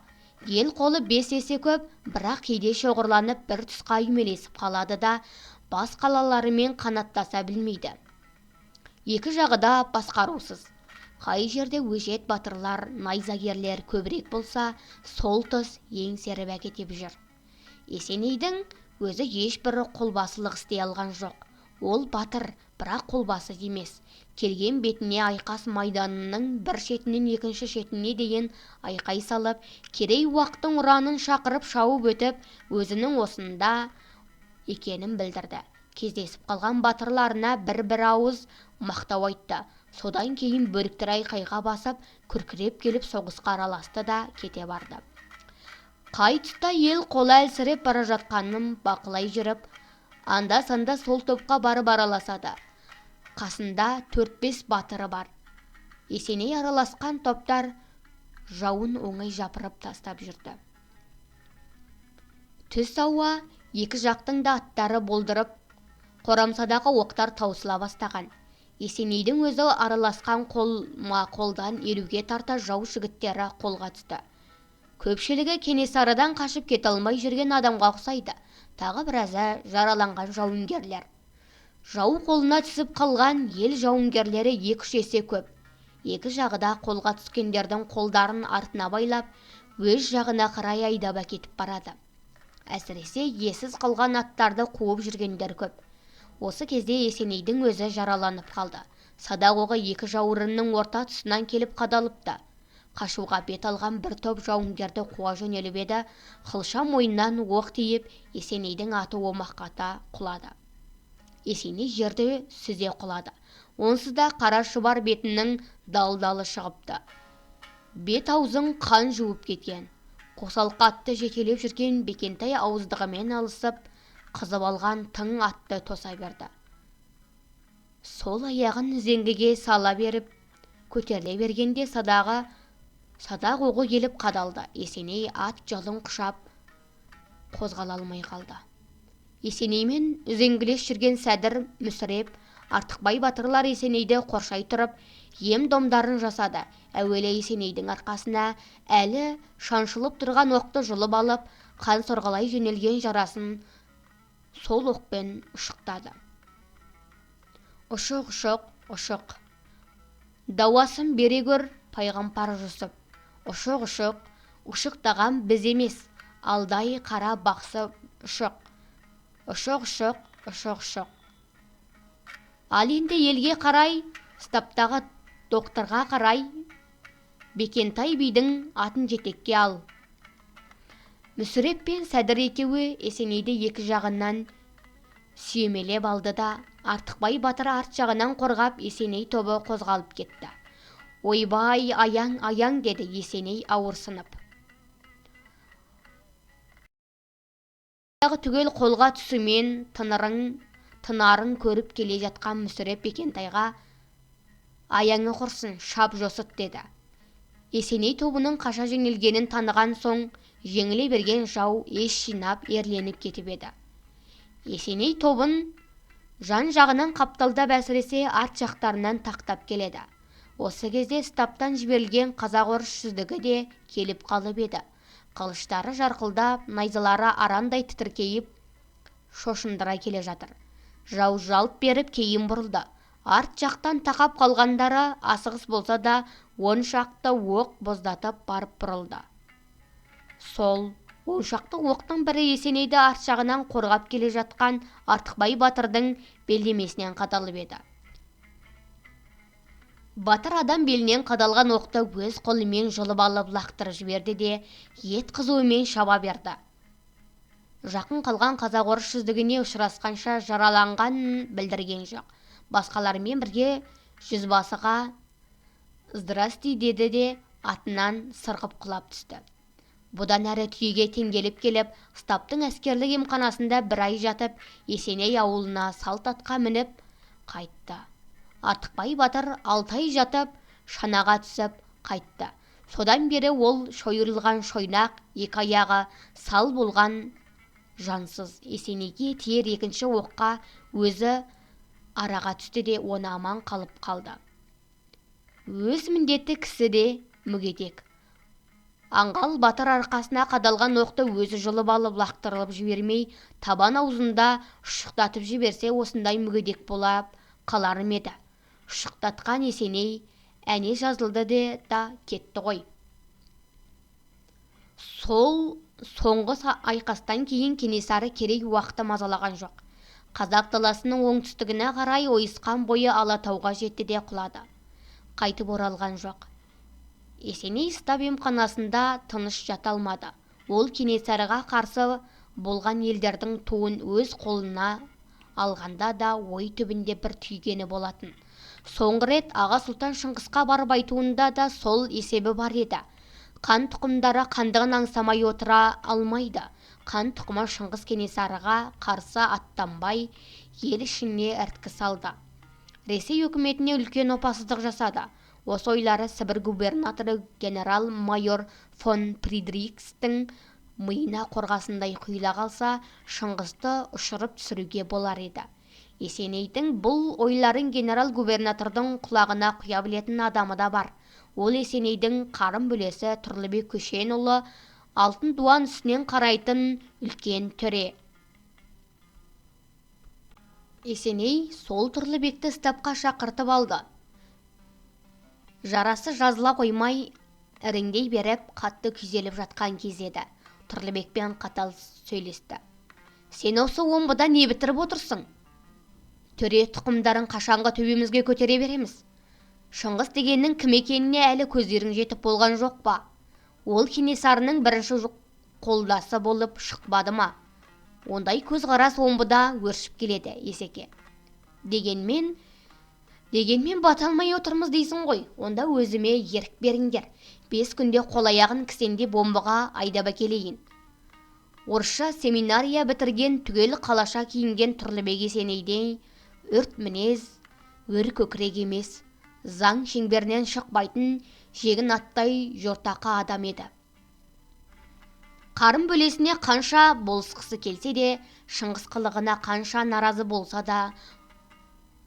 Ел қолы 5 есе көп, бірақ кейде шоғырланып бір тұсқа үймелесіп қалады да, бас қалаларымен қанаттаса білмейді. Екі жағы да басқарусыз. Қай жерде өжет батырлар, найзагерлер көбірек болса, сол тұс еңсеріп әкетіп жүр. Есенейдің өзі ешбір қолбасылық істей алған жоқ. Ол батыр, бірақ қолбасы емес. Келген бетіне айқас майданының бір шетінен екінші шетіне дейін айқай салып, керей уақтың ұранын шақырып шауып өтіп, өзінің осында екенін білдірді. Кездесіп қалған батырларына бір ауыз мақтау айтты. Содан кейін бөріктер айқайға басып, күркіреп келіп соғысқа араласты да кете барды. Қай тұста ел қолы әлсіреп бара жатқанын бақылай жүріп, анда-санда сол топқа барып араласады. Қасында 4-5 батыры бар. Есеней араласқан топтар жауын оңай жапырып тастап жүрді. Түс ауа екі жақтың да аттары болдырып, қорамсадағы оқтар таусыла бастаған. Есенейдің өзі араласқан қолма-қолдан 50-ге тарта жау жігіттері қолға түсті. Көпшілігі Кенесарыдан қашып кете алмай жүрген адамға ұқсайды. Тағы біразы жараланған жауынгерлер. Жау қолына түсіп қалған ел жауынгерлері 2-3 есе көп. екі жағы да қолға түскендердің қолдарын артына байлап, өз жағына қарай айдап әкетіп барады. Әсіресе иесіз қалған аттарды қуып жүргендер көп. Осы кезде Есенейдің өзі жараланып қалды. Садақ оғы екі жауырынның орта тұсынан келіп қадалыпты. Қашуға бет алған бір топ жауынгерді қуа жөнеліп еді, қылша мойнынан оқ тиіп, Есенейдің аты омақата құлады. Есеней жерді сүзе құлады. Онсыз да қара шұбар бетінің дал-далы шығыпты. Бет аузын қан жуып кеткен. Қосалқы атты жетелеп жүрген Бекентай ауыздығымен алысып, қызып алған тың атты тоса берді. Сол аяғын зеңгіге сала беріп, көтеріле бергенде садақ оғы келіп қадалды. Есеней ат жалын құшап қозғала алмай қалды. Есенеймен үзеңгілес жүрген Сәдір, Мүсіреп, Артықбай батырлар Есенейді қоршай тұрып, ем-домдарын жасады. Әуелі Есенейдің арқасына әлі шаншылып тұрған оқты жұлып алып, қан сорғалай жөнелген жарасын сол оқпен ұшықтады. Ұшық, ұшық, ұшық. Дауасын бере көр, пайғамбар Жүсіп. Ұшық, ұшық, ұшықтаған біз емес, алдай қара бақсы ұшық. Ұшық, ұшық, ұшық, ұшық. Ал енді елге қарай, стаптағы доқтырға қарай, Бекентай бидің атын жетекке ал. Мүсіреп пен Сәдір екеуі Есенейді екі жағынан сүйемелеп алды да, Артықбай батыр арт жағынан қорғап, Есеней тобы қозғалып кетті. Ойбай, аяң, аяң деді Есеней ауырсынып. Түгел қолға түсімен тынарын көріп келе жатқан Мүсіреп Бекентайға аяңы құрсын, шап жосыт деді. Есеней тобының қаша жеңілгенін таныған соң, жеңіле берген жау еш жинап ерленіп кетіп еді. Есеней тобын жан жағынан қапталдап, әсіресе арт жақтарынан тақтап келеді. Осы кезде стаптан жіберілген қазақ-орыс жүздігі де келіп қалып еді. Қылыштары жарқылдап, найзалары арандай тітіркейіп, шошындыра келе жатыр. Жау жалп беріп кейін бұрылды. Арт жақтан тақап қалғандары асығыс болса да, 10 шақты оқ боздатып барып бұрылды. Сол 10 шақты оқтың бірі Есенейді арт жағынан қорғап келе жатқан Артықбай батырдың белдемесінен қадалып еді. Батыр адам белінен қадалған оқты өз қолымен жұлып алып лақтырып жіберді де, ет қызуымен шаба берді. Жақын қалған қазақ-орыс жүздігіне ұшырасқанша жараланғанын білдірген жоқ. Басқалармен бірге жүзбасыға «Здрасти» деді де атынан сырғып құлап түсті. Бұдан әрі түйеге теңгеліп келіп, стаптың әскерлік емханасында бір ай жатып, Есеней ауылына салт атқа мініп қайтты. Артықбай батыр 6 ай жатып, шанаға түсіп қайтты. Содан бері ол шойырылған шойнақ, екі аяғы сал болған жансыз. Есенейге тиер екінші оққа өзі араға түсті де, оны аман қалып қалды. Өз міндетті кісі де мүгедек. Аңғал батыр арқасына қадалған оқты өзі жұлып алып лақтырылып жібермей, табан аузында ұшықтатып жіберсе, осындай мүгедек болып қаларым еді. Ұшықтатқан Есеней әне жазылды да кетті ғой. Сол соңғы айқастан кейін Кенесары керей уақыты мазалаған жоқ. Қазақ даласының оңтүстігіне қарай ойысқан бойы Алатауға жетті де құлады. Қайтып оралған жоқ. Есеней стап емханасында тыныш жата алмады. Ол Кенесарыға қарсы болған елдердің туын өз қолына алғанда да ой түбінде бір түйгені болатын. Соңғы рет Аға Сұлтан Шыңғысқа барып айтуында да сол есебі бар еді. Қан тұқымдары қандығын аңсамай отыра алмайды. Қан тұқымы Шыңғыс Кенесарыға қарсы аттанбай, ел ішіне ірткі салды. Ресей үкіметіне үлкен опасыздық жасады. Осы ойлары Сібір губернаторы генерал-майор фон Фридрихстің миына қорғасындай құйыла қалса, Шыңғысты ұшырып түсіруге болар еді. Есенейдің бұл ойларын генерал-губернатордың құлағына құя білетін адамы да бар. Ол Есенейдің қарын бөлесі Тұрлыбек Көшенұлы, алтын дуан үстінен қарайтын үлкен төре. Есеней сол Тұрлыбекті стапқа шақыртып алды. Жарасы жазыла қоймай іріңдей беріп қатты күйзеліп жатқан кез еді. Тұрлыбекпен қатал сөйлесті. Сен осы омбыда не бітіріп отырсың? Төре тұқымдарын қашанғы төбемізге көтере береміз? Шыңғыс дегеннің кім екеніне әлі көздерің жетіп болған жоқ па? Ол Кенесарының бірінші қолдасы болып шықпады ма? Ондай көзқарас омбыда өршіп келеді, Есеке. Дегенмен бата алмай отырмыз дейсің ғой. Онда өзіме ерік беріңдер. 5 күнде қол-аяғын кісенде бомбаға айдап әкелейін. Орысша семинария бітірген түгел қалаша киінген Тұрлыбек Есенейдей өрт мінез, өр көкірек емес, заң шеңберінен шықпайтын жегін аттай жортақы адам еді. Қарын бөлесіне қанша болысқысы келсе де, Шыңғыс қылығына қанша наразы болса да,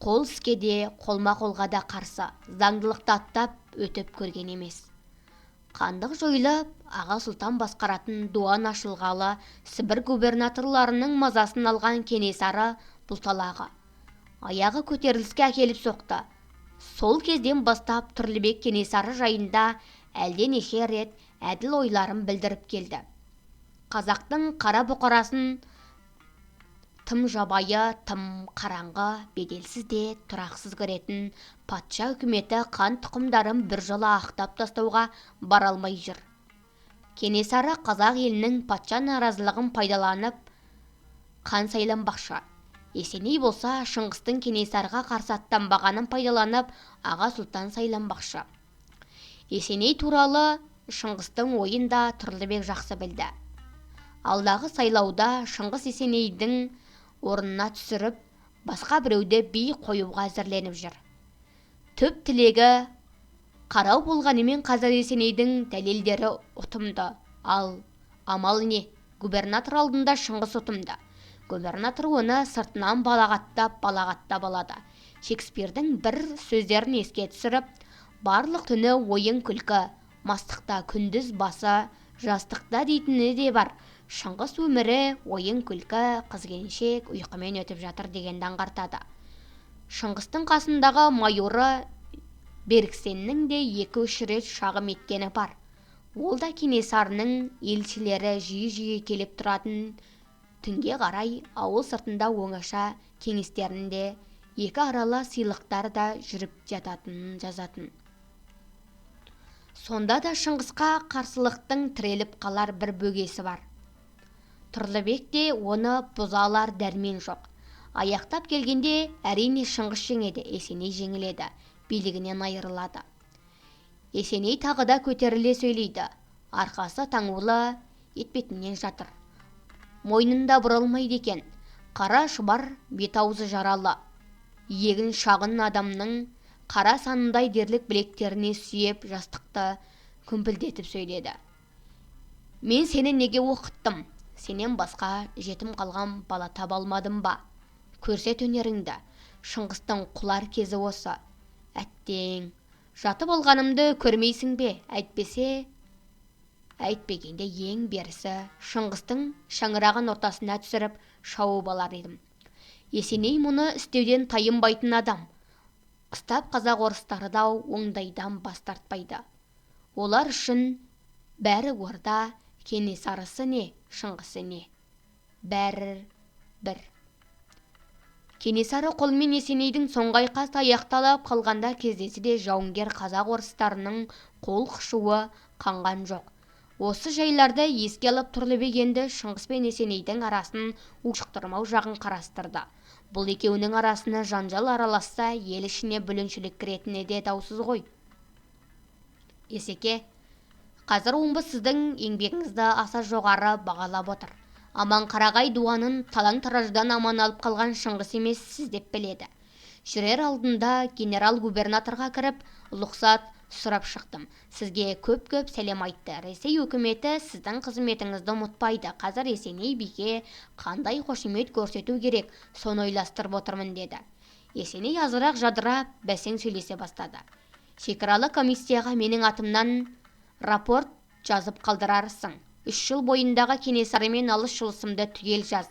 қол іске де, қолма-қолға да қарсы, заңдылықты аттап өтіп көрген емес. Қандық жойылып, Аға Сұлтан басқаратын дуан ашылғалы Сібір губернаторларының мазасын алған Кенесары бұл талағы аяғы көтеріліске әкеліп соқты. Сол кезден бастап Тұрлыбек Кенесары жайында әлденеше рет әділ ойларын білдіріп келді. Қазақтың қара бұқарасын тым жабайы, тым қараңғы, беделсіз де тұрақсыз көретін патша үкіметі қан тұқымдарын біржола ақтап тастауға бара алмай жүр. Кенесары қазақ елінің патша наразылығын пайдаланып қан сайланбақшы. Есеней болса Шыңғыстың Кенесарға қарсы аттанбағанын пайдаланып Аға Сұлтан сайланбақшы. Есеней туралы Шыңғыстың ойын да Тұрлыбек жақсы білді. Алдағы сайлауда Шыңғыс Есенейдің орнына түсіріп, басқа біреуді би қоюға әзірленіп жүр. Түп тілегі қарау болғанымен қазір Есенейдің дәлелдері ұтымды. Ал амал не? Губернатор алдында Шыңғыс ұтымды. Губернатор оны сыртынан балағаттап алады. Шекспирдің бір сөздерін еске түсіріп, барлық түні ойын күлкі, мастықта күндіз басы, жастықта дейтіні де бар. Шыңғыс өмірі ойын күлкі, қыз-келіншек, ұйқымен өтіп жатыр дегенді аңғартады. Шыңғыстың қасындағы майоры Беріксеннің де 2-3 рет шағым еткені бар. Ол да Кенесарының елшілері жиі келіп тұратын түнге қарай ауыл сыртында оңаша кеңестерінде екі арала сыйлықтар да жүріп жататынын жазатын. Сонда да Шыңғысқа қарсылықтың тіреліп қалар бір бөгесі бар. Тұрлыбек те оны бұза алар дәрмен жоқ. Аяқтап келгенде әрине Шыңғыс жеңеді, Есеней жеңіледі, билігінен айырылады. Есеней тағы да көтеріле сөйлейді. Арқасы таңулы, етбетінен жатыр. Мойнында бұрылмайды екен. Қара шұбар, бет-аузы жаралы. Егін шағын адамның қара санындай дерлік білектеріне сүйеп жастықты күмпілдетіп сөйледі. Мен сені неге оқыттым? Сенен басқа жетім қалған бала таба алмадым ба? Көрсет өнеріңді. Шыңғыстың құлар кезі осы. Әттең, жатып алғанымды көрмейсің бе? Әйтпегенде ең берісі Шыңғыстың шаңырағын ортасына түсіріп шауып алар едім. Есеней мұны істеуден тайынбайтын адам. Қыстап қазақ орыстары да оңдайдан бас тартпайды. Олар үшін бәрі орда, Кенесарысы не, Шыңғысы не. Бәрі бір. Кенесары қолмен Есенейдің соңғы айқас аяқталып қалғанда кездесі де жауынгер қазақ орыстарының қол қышуы қанған жоқ. Осы жайларды еске алып Тұрлыбек енді Шыңғыс пен Есенейдің арасын ушықтырмау жағын қарастырды. Бұл екеуінің арасына жанжал араласса, ел ішіне бүліншілік кіретіні де даусыз ғой. Есеке, қазір омбы сіздің еңбегіңізді аса жоғары бағалап отыр. Аманқарағай дуанын талан-тараждан аман алып қалған Шыңғыс емес, сіз деп біледі. Жүрер алдында генерал-губернаторға кіріп, лұқсат сұрап шықтым. Сізге көп-көп сәлем айтты. Ресей үкіметі сіздің қызметіңізді ұмытпайды. Қазір Есеней биге қандай қошемет көрсету керек, соны ойластырып отырмын деді. Есеней азырақ жадырап, бәсең сөйлесе бастады. Шекаралы комиссияға менің атымнан рапорт жазып қалдырарсың. 3 жыл бойындағы Кенесарымен алыс жұлысымды түгел жаз.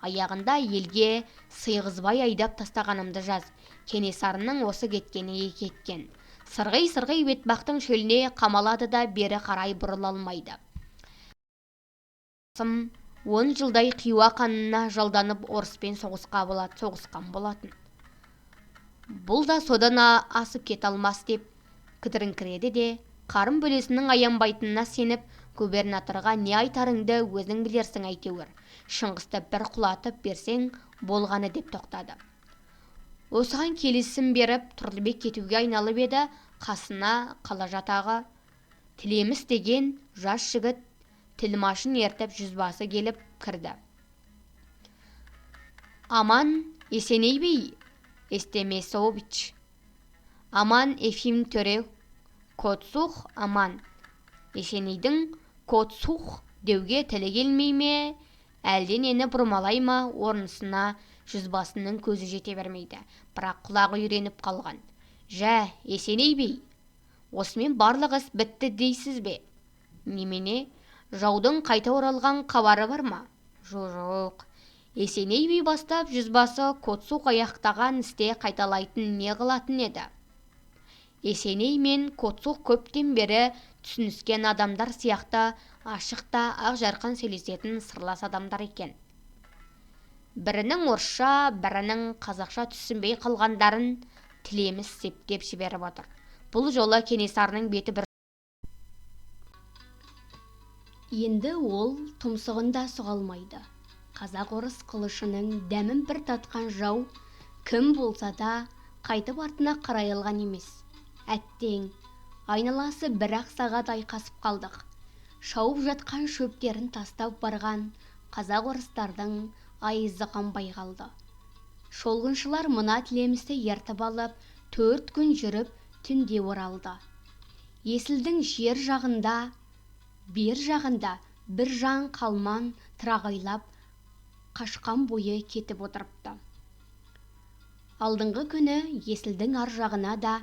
Аяғында елге сыйғызбай айдап тастағанымды жаз. Кенесарының осы кеткені кеткен. Сырғи-сырғи бетбақтың шөліне қамалады да бері қарай бұрыла алмайды. 10 жылдай қиуа қанына жалданып орыспен соғысқан болатын. Бұл да содан асып кете алмас деп кідіріңкіреді де, қарын бөлесінің аянбайтынына сеніп, губернаторға не айтарыңды өзің білерсің әйтеуір. Шыңғысты бір құлатып берсең болғаны деп тоқтады. Осыған келісім беріп, Тұрлыбек кетуге айналып еді, қасына қала жатағы Тілеміс деген жас жігіт тілмашын ертіп жүзбасы келіп кірді. Аман Есеней бей, Эстемесович. Аман Ефим төре, Котсух аман. Есенейдің Котсух деуге тілі келмей ме, әлденені бұрмалай ма, орнысына жүзбасының көзі жете бермейді. Бірақ құлағы үйреніп қалған. Жә, Есеней бей, осымен барлық іс бітті дейсіз бе? Немене, жаудың қайта оралған хабары бар ма? Жоқ. Есеней бей бастап жүзбасы Котсух аяқтаған істе қайталайтын не қылатын еді? Есеней мен Котсух көптен бері түсініскен адамдар сияқты ашық та ақ жарқын сөйлесетін сырлас адамдар екен. Бірінің орысша, бірінің қазақша түсінбей қалғандарын Тілеміс септеп жіберіп отыр. Бұл жолы Кенесарының беті бір. Енді ол тұмсығында сұға алмайды. Қазақ-орыс қылышының дәмін бір татқан жау кім болса да қайтып артына қарай алған емес. Әттең, айналасы бір-ақ сағат айқасып қалдық. Шауып жатқан шөптерін тастап барған қазақ-орыстардың айызы қанбай қалды. Шолғыншылар мына Тілемісті ертіп алып, 4 күн жүріп, түнде оралды. Есілдің жер жағында, бер жағында бір жан қалман тырағайлап қашқан бойы кетіп отырыпты. Алдыңғы күні Есілдің ар жағына да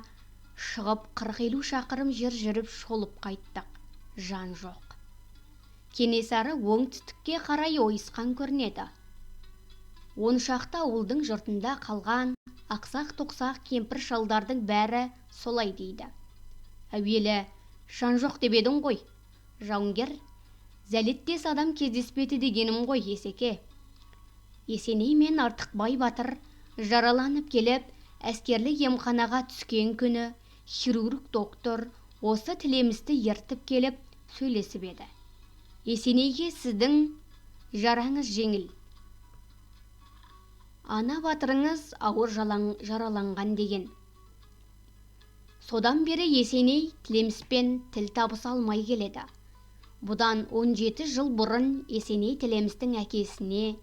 шығып 40-50 шақырым жер жүріп шолып қайттық. Жан жоқ. Кенесары оңтүстікке қарай ойысқан көрінеді. 10 шақты ауылдың жұртында қалған ақсақ-тоқсақ кемпір-шалдардың бәрі солай дейді. Әуелі жан жоқ деп едің ғой. Жауынгер, зәлеттес адам кездеспеді дегенім ғой, Есеке. Есеней мен Артықбай батыр жараланып келіп, әскерлі емханаға түскен күні хирург доктор осы Тілемісті ертіп келіп сөйлесіп еді. Есенейге сіздің жараңыз жеңіл. Ана батырыңыз ауыр жараланған деген. Содан бері Есеней Тілеміспен тіл табыса алмай келеді. Бұдан 17 жыл бұрын Есеней Тілемістің әкесіне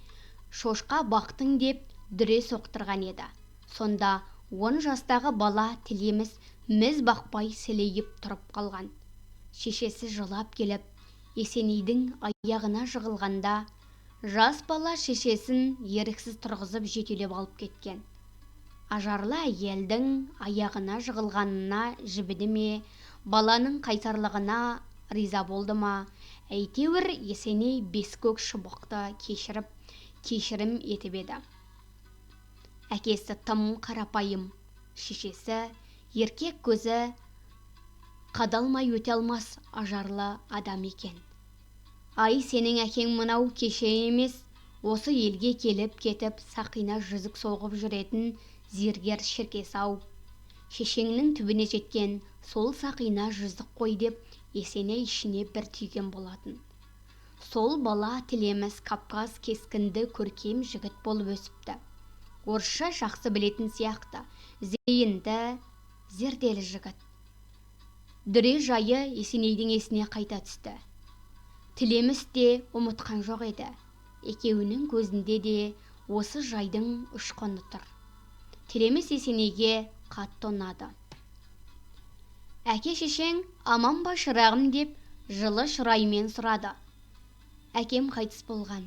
шошқа бақтың деп дүре соқтырған еді. Сонда 10 жастағы бала Тілеміс міз бақпай сілейіп тұрып қалған. Шешесі жылап келіп, Есенейдің аяғына жығылғанда, жас бала шешесін еріксіз тұрғызып жетелеп алып кеткен. Ажарлы әйелдің аяғына жығылғанына жібіді ме, баланың қайсарлығына риза болды ма, әйтеуір Есеней бес көк шыбықты кешірім етіп еді. Әкесі тым қарапайым, шешесі еркек көзі қадалмай өте алмас ажарлы адам екен. Ай, сенің әкең мынау кеше емес, осы елге келіп кетіп сақина жүзік соғып жүретін зергер шіркес-ау. Шешеңнің түбіне жеткен сол сақина жүзік қой деп Есеней ішіне бір түйген болатын. Сол бала Тілеміс Кавказ кескінді көркем жігіт болып өсіпті. Орысша жақсы білетін сияқты, зейінді, зерделі жігіт. Дүре жайы Есенейдің есіне қайта түсті. Тілеміс де ұмытқан жоқ еді. Екеуінің көзінде де осы жайдың ұшқыны тұр. Тілеміс Есенейге қатты ұнады. Әке шешең аман ба шырағым деп жылы шыраймен сұрады. Әкем қайтыс болған.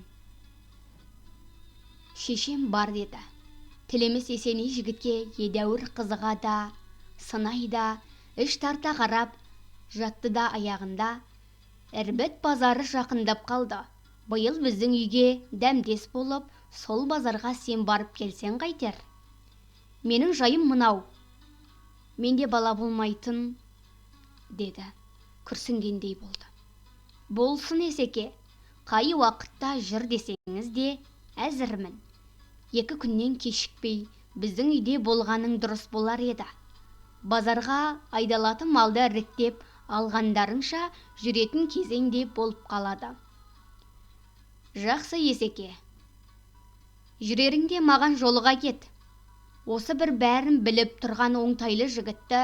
Шешем бар деді. Тілеміс Есеней жігітке едәуір қызыға да, сынай да, іш тарта қарап жатты да аяғында. Ірбіт базары жақындап қалды. Биыл біздің үйге дәмдес болып, сол базарға сен барып келсең қайтер? Менің жайым мынау. Менде бала болмайтын, деді. Күрсінгендей болды. Болсын Есеке, қай уақытта жүр десеңіз де әзірмін. 2 күннен кешікпей біздің үйде болғаның дұрыс болар еді. Базарға айдалатын малды іріктеп алғандарыңша жүретін кезеңде болып қалады. Жақсы Есеке, жүреріңде маған жолыға кет. Осы бір бәрін біліп тұрған оңтайлы жігітті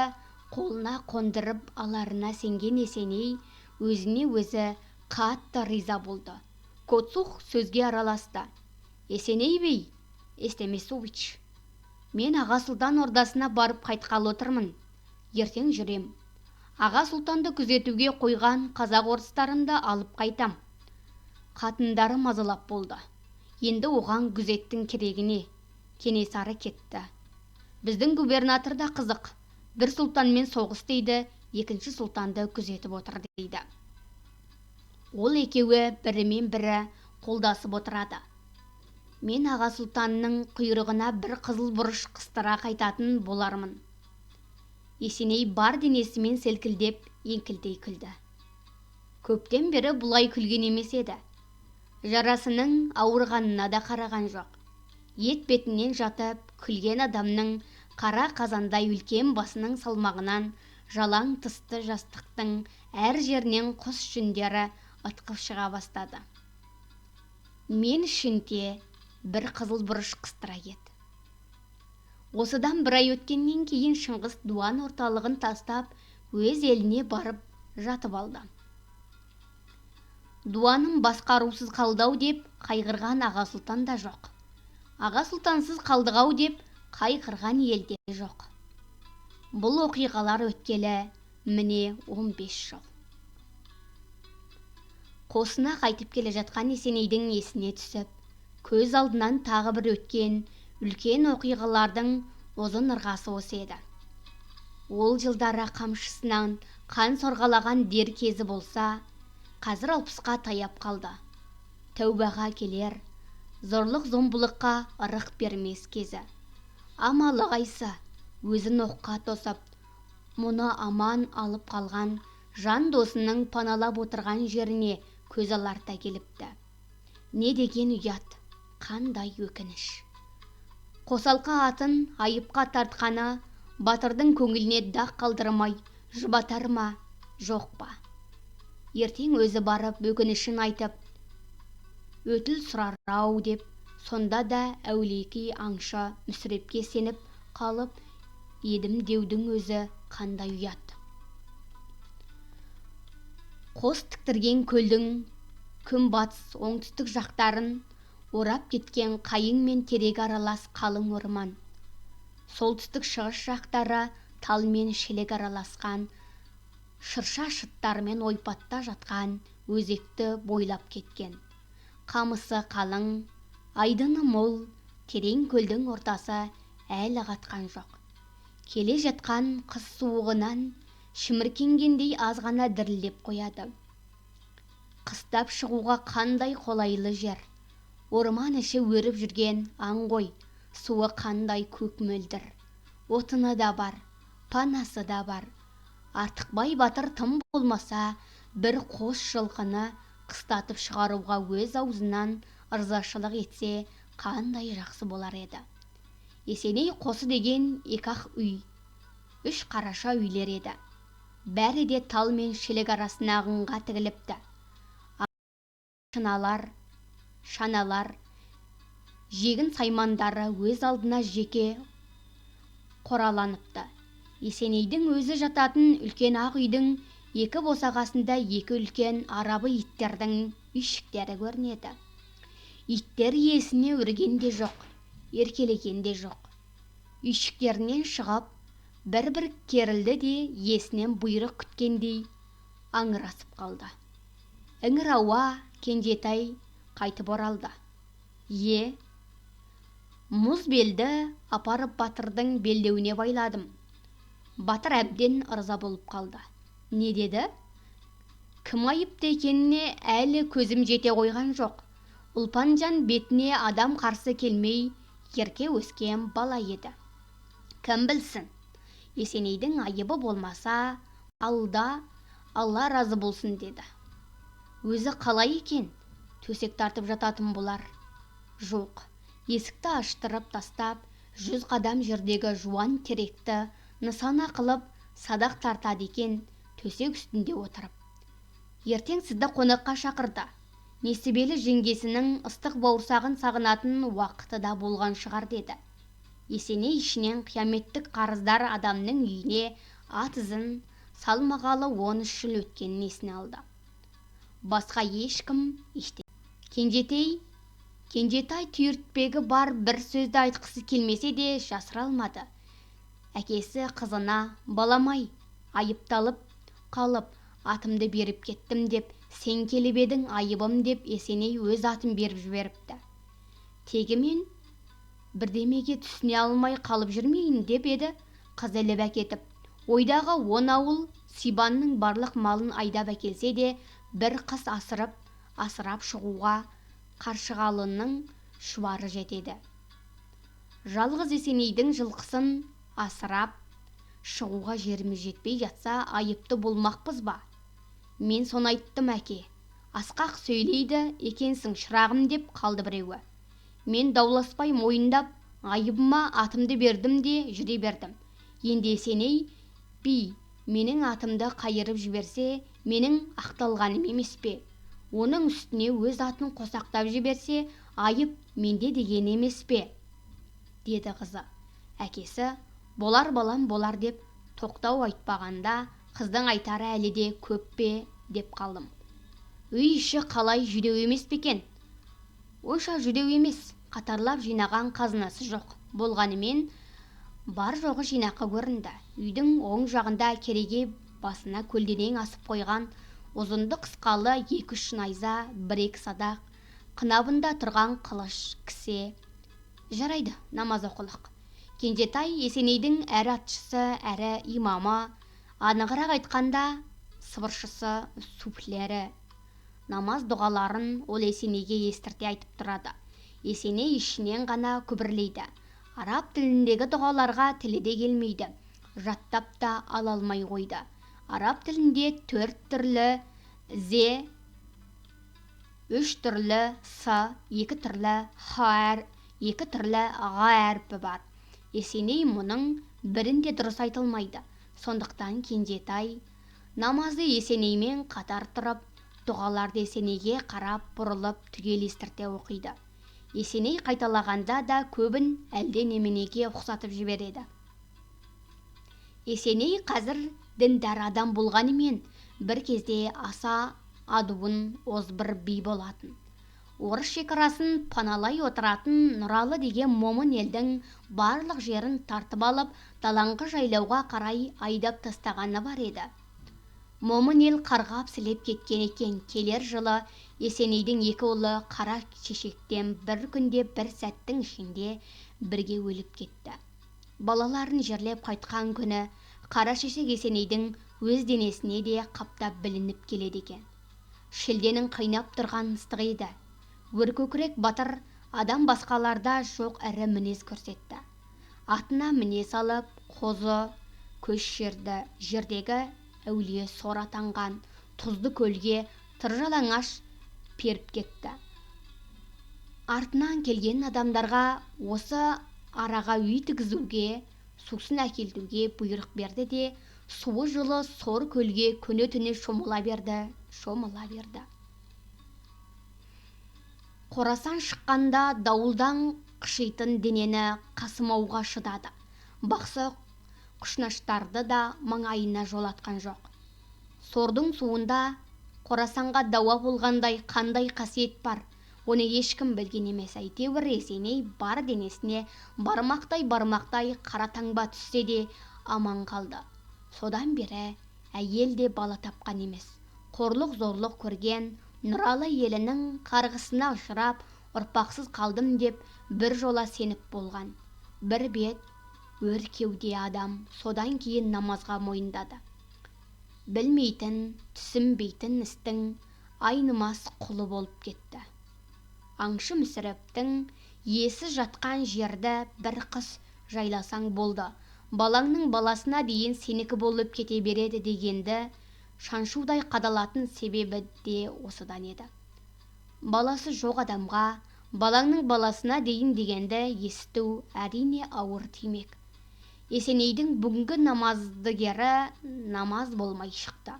қолына қондырып аларына сенген Есеней өзіне өзі қатты риза болды. Коцух сөзге араласты. Есеней бей, Естемесович, мен Аға Сұлтан ордасына барып қайтқалы отырмын. Ертең жүрем. Аға Сұлтанды күзетуге қойған қазақ орыстарымды алып қайтам. Қатындары мазалап болды. Енді оған күзеттің керегіне. Кенесары кетті. Біздің губернатор да қызық. Бір сұлтанмен соғыс дейді, екінші сұлтанды күзетіп отыр дейді. Ол екеуі бірімен бірі қолдасып отырады. Мен Аға Сұлтанның құйрығына бір қызыл бұрыш қыстыра қайтатын болармын. Есеней бар денесімен селкілдеп, еңкілдей күлді. Көптен бері бұлай күлген емес еді. Жарасының ауырғанына да қараған жоқ. Ет бетінен жатып, күлген адамның қара қазандай үлкен басының салмағынан жалаң тысты жастықтың әр жерінен құс жүндері ытқып шыға бастады. Мен ішінде бір қызыл бұрыш қыстыра кет. Осыдан бір ай өткеннен кейін Шыңғыс дуан орталығын тастап, өз еліне барып жатып алды. Дуаным басқарусыз қалдау деп қайғырған Аға Сұлтан да жоқ. Аға Сұлтансыз қалдығау деп қайғырған елде жоқ. Бұл оқиғалар өткелі міне 15 жыл. Қосына қайтып келе жатқан Есенейдің есіне түсіп, көз алдынан тағы бір өткен үлкен оқиғалардың ұзын ырғасы осы еді. Ол жылдары қамшысынан қан сорғалаған дер кезі болса, қазір 60-қа таяп қалды. Тәубаға келер, зорлық зомбылыққа ырық бермес кезі. Амалы қайсы, өзін оққа тосып, мұны аман алып қалған жан досының паналап отырған жеріне көз аларта келіпті. Не деген ұят, қандай өкініш. Қосалқа атын айыпқа тартқаны батырдың көңіліне дақ қалдырмай жұбатар ма, жоқ па? Ертең өзі барып өкінішін айтып, өтіл сұрар-ау деп, сонда да әулиеки аңшы Мүсірепке сеніп қалып едім деудің өзі қандай ұят. Қос тіктірген көлдің күнбатыс оңтүстік жақтарын орап кеткен қайың мен терек аралас қалың орман. Солтүстік шығыс жақтары тал мен шелек араласқан, шырша шыттармен ойпатта жатқан өзекті бойлап кеткен. Қамысы қалың, айдыны мол, терең көлдің ортасы әлі қатқан жоқ. Келе жатқан қыс суығынан шіміркенгендей аз ғана дірілдеп қояды. Қыстап шығуға қандай қолайлы жер. Орман іші өріп жүрген аң ғой, суы қандай көк мөлдір. Отыны да бар, панасы да бар. Артықбай батыр тым болмаса, бір қос жылқыны қыстатып шығаруға өз аузынан ырзашылық етсе, қандай жақсы болар еді. Есеней қосы деген 2-ақ үй, 3 қараша үйлер еді. Бәрі де тал мен шелек арасына ағынға тігіліпті. Шаналар, жегін саймандары өз алдына жеке қораланыпты. Есенейдің өзі жататын үлкен ақ үйдің 2 босағасында 2 үлкен арабы иттердің үйшіктері көрінеді. Иттер иесіне үрген де жоқ, еркелеген де жоқ. Үйшіктерінен шығып, бір-бір керілді де иесінен бұйрық күткендей аңырасып қалды. Іңір ауа Кенжетай қайтып оралды. Мұз белді апарып батырдың белдеуіне байладым. Батыр әбден ырза болып қалды. Не деді? Кім айыпты екеніне әлі көзім жете қойған жоқ. Ұлпанжан бетіне адам қарсы келмей, ерке өскен бала еді. Кім білсін? Есенейдің айыбы болмаса, Алла разы болсын деді. Өзі қалай екен? Төсек тартып жататын болар. Жоқ, есікті аштырып тастап, 100 қадам жердегі жуан теректі нысана қылып садақ тартады екен, төсек үстінде отырып. Ертең сізді қонаққа шақырды. Несібелі жеңгесінің ыстық бауырсағын сағынатын уақыты да болған шығар деді. Есеней ішінен қияметтік қарыздар адамның үйіне ат ізін салмағалы 13 жыл өткенін есіне алды. Басқа ешкім Кенжетай түйіртпегі бар бір сөзді айтқысы келмесе де жасыра алмады. Әкесі қызына, баламай, айыпталып қалып, атымды беріп кеттім деп, сен келіп едің айыбым деп Есеней өз атын беріп жіберіпті. Тегі мен бірдемеге түсіне алмай қалып жүрмейін деп еді, қыз іліп әкетіп. Ойдағы 10 ауыл Сибанның барлық малын айдап әкелсе де, бір қыс асырап шығуға Қаршығалының шұбары жетеді. Жалғыз Есенейдің жылқысын асырап шығуға жеріміз жетпей жатса, айыпты болмақпыз ба? Мен соны айттым, әке. Асқақ сөйлейді екенсің шырағым деп қалды біреуі. Мен дауласпай мойындап, айыбыма атымды бердім де жүре бердім. Енді Есеней би менің атымды қайырып жіберсе, менің ақталғаным емес пе? Оның үстіне өз атын қосақтап жіберсе, айып менде деген емес пе? Деді қызы. Әкесі, болар балам болар деп тоқтау айтпағанда, қыздың айтары әлі де көп пе деп қалдым. Үй іші қалай жүдеу емес пе екен? Ойша жүдеу емес, қатарлап жинаған қазынасы жоқ. Болғанымен, бар жоғы жинақы көрінді. Үйдің оң жағында кереге басына көлденең асып қойған ұзынды қысқалы 2-3 найза, 1-2 садақ, қынабында тұрған қылыш, кісе. Жарайды, намаз оқылық. Кенжетай Есенейдің әрі атшысы, әрі имамы, анығырақ айтқанда сыбыршысы, суфлері. Намаз дұғаларын ол Есенейге естірте айтып тұрады. Есеней ішінен ғана күбірлейді. Араб тіліндегі дұғаларға тілі де келмейді. Жаттап та ала алмай қойды. Араб тілінде 4 түрлі зе, 3 түрлі с, 2 түрлі х, 2 түрлі ға әрпі бар. Есеней мұның бірінде дұрыс айтылмайды. Сондықтан Кенжетай намазы Есенеймен қатар тұрып, дұғаларды Есенейге қарап бұрылып түгел естірте оқиды. Есеней қайталағанда да көбін әлде неменеге ұқсатып жібереді. Есеней қазір діндар адам болғанымен, бір кезде аса адуын озбыр би болатын. Орыс шекарасын паналай отыратын Нұралы деген момын елдің барлық жерін тартып алып, далаңғы жайлауға қарай айдап тастағаны бар еді. Момын ел қарғап сілеп кеткен екен. Келер жылы Есенейдің 2 ұлы қара шешектен бір күнде бір сәттің ішінде бірге өліп кетті. Балаларын жерлеп қайтқан күні қара шешек Есенейдің өз денесіне де қаптап білініп келеді екен. Шілденің қайнап тұрған ыстық еді. Өркөкірек батыр адам басқаларда жоқ ірі мінез көрсетті. Атына міне салып, қозы көш жердегі әулие сор атанған тұзды көлге тыржалаңаш періп кетті. Артынан келген адамдарға осы араға үй тігізуге, сусын әкелтуге бұйрық берді де, суы жылы сор көлге күні-түні шомыла берді. Қорасан шыққанда дауылдан қышитын денені қасымауға шыдады. Бақсы құшнаштарды да маңайына жолатқан жоқ. Сордың суында Қорасанға дауа болғандай қандай қасиет бар, оны ешкім білген емес. Әйтеуір Есеней бар денесіне бармақтай қара таңба түссе де аман қалды. Содан бері әйел де бала тапқан емес. Қорлық зорлық көрген Нұралы елінің қарғысына ұшырап, ұрпақсыз қалдым деп бір жола сеніп болған. Бір бет өр кеуде адам содан кейін намазға мойындады. Білмейтін, түсінбейтін істің айнымас құлы болып кетті. Аңшы Мүсірептің есі жатқан жерді бір қыс жайласаң болды. балаңның баласына дейін сенікі болып кете береді дегенді шаншудай қадалатын себебі де осыдан еді. Баласы жоқ адамға балаңның баласына дейін дегенді есту әрине ауыр тимек. Есенейдің бүгінгі намаздыгері намаз болмай шықты.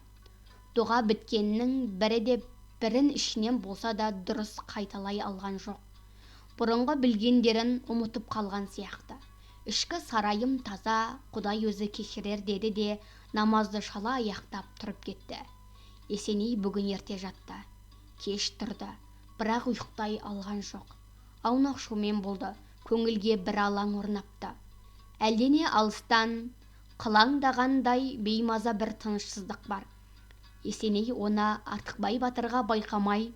Дұға біткеннің бірі де бірін ішінен болса да дұрыс қайталай алған жоқ. Бұрынғы білгендерін ұмытып қалған сияқты. Ішкі сарайым таза, Құдай өзі кешірер деді де намазды шала аяқтап тұрып кетті. Есеней бүгін ерте жатты. Кеш тұрды, бірақ ұйықтай алған жоқ. Аунақ-шумен болды, көңілге бір алаң орнапты. Әлдене алыстан қылаңдағандай беймаза бір тынышсыздық бар. Есеней оны Артықбай батырға байқамай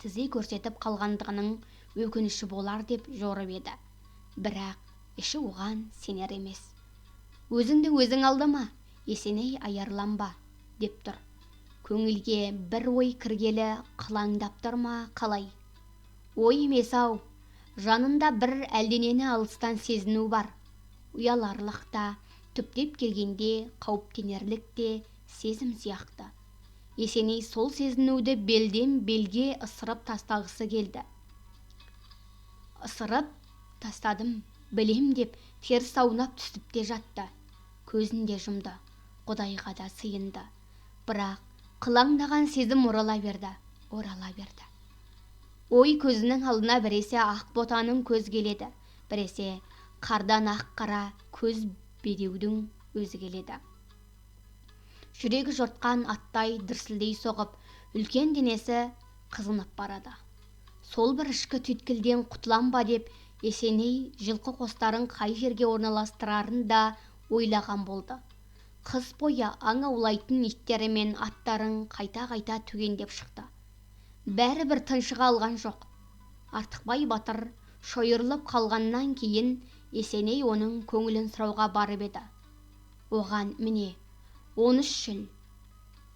тізе көрсетіп қалғандығының өкініші болар деп жорып еді. Бірақ іші оған сенер емес. Өзіңді өзің алдама, Есеней аярланба, деп тұр. Көңілге бір ой кіргелі қылаңдап тұр ма қалай? Ой емес-ау, жанында бір әлденені алыстан сезіну бар. Ұяларлық та, түптеп келгенде қауіптенерлік те сезім сияқты. Есеней сол сезінуді белден белге ысырып тастағысы келді. Ысырып тастадым, білем деп теріс аунап түсіп те жатты. Көзінде жұмды, Құдайға да сыйынды. Бірақ қылаңдаған сезім орала берді. Ой көзінің алдына біресе ақ ботаның көз келеді, біресе қардан ақ қара көз бедеудің өзі келеді. Жүрегі жортқан аттай дүрсілдей соғып, үлкен денесі қызынып барады. Сол бір ішкі түйткілден құтылам ба деп Есеней жылқы қостарын қай жерге орналастырарын да ойлаған болды. Қыс бойы аң аулайтын иттері мен аттарын қайта-қайта түгендеп шықты. Бәрі бір тыншыға алған жоқ. Артықбай батыр шойырылып қалғаннан кейін Есеней оның көңілін сұрауға барып еді. Оған міне 13 жыл.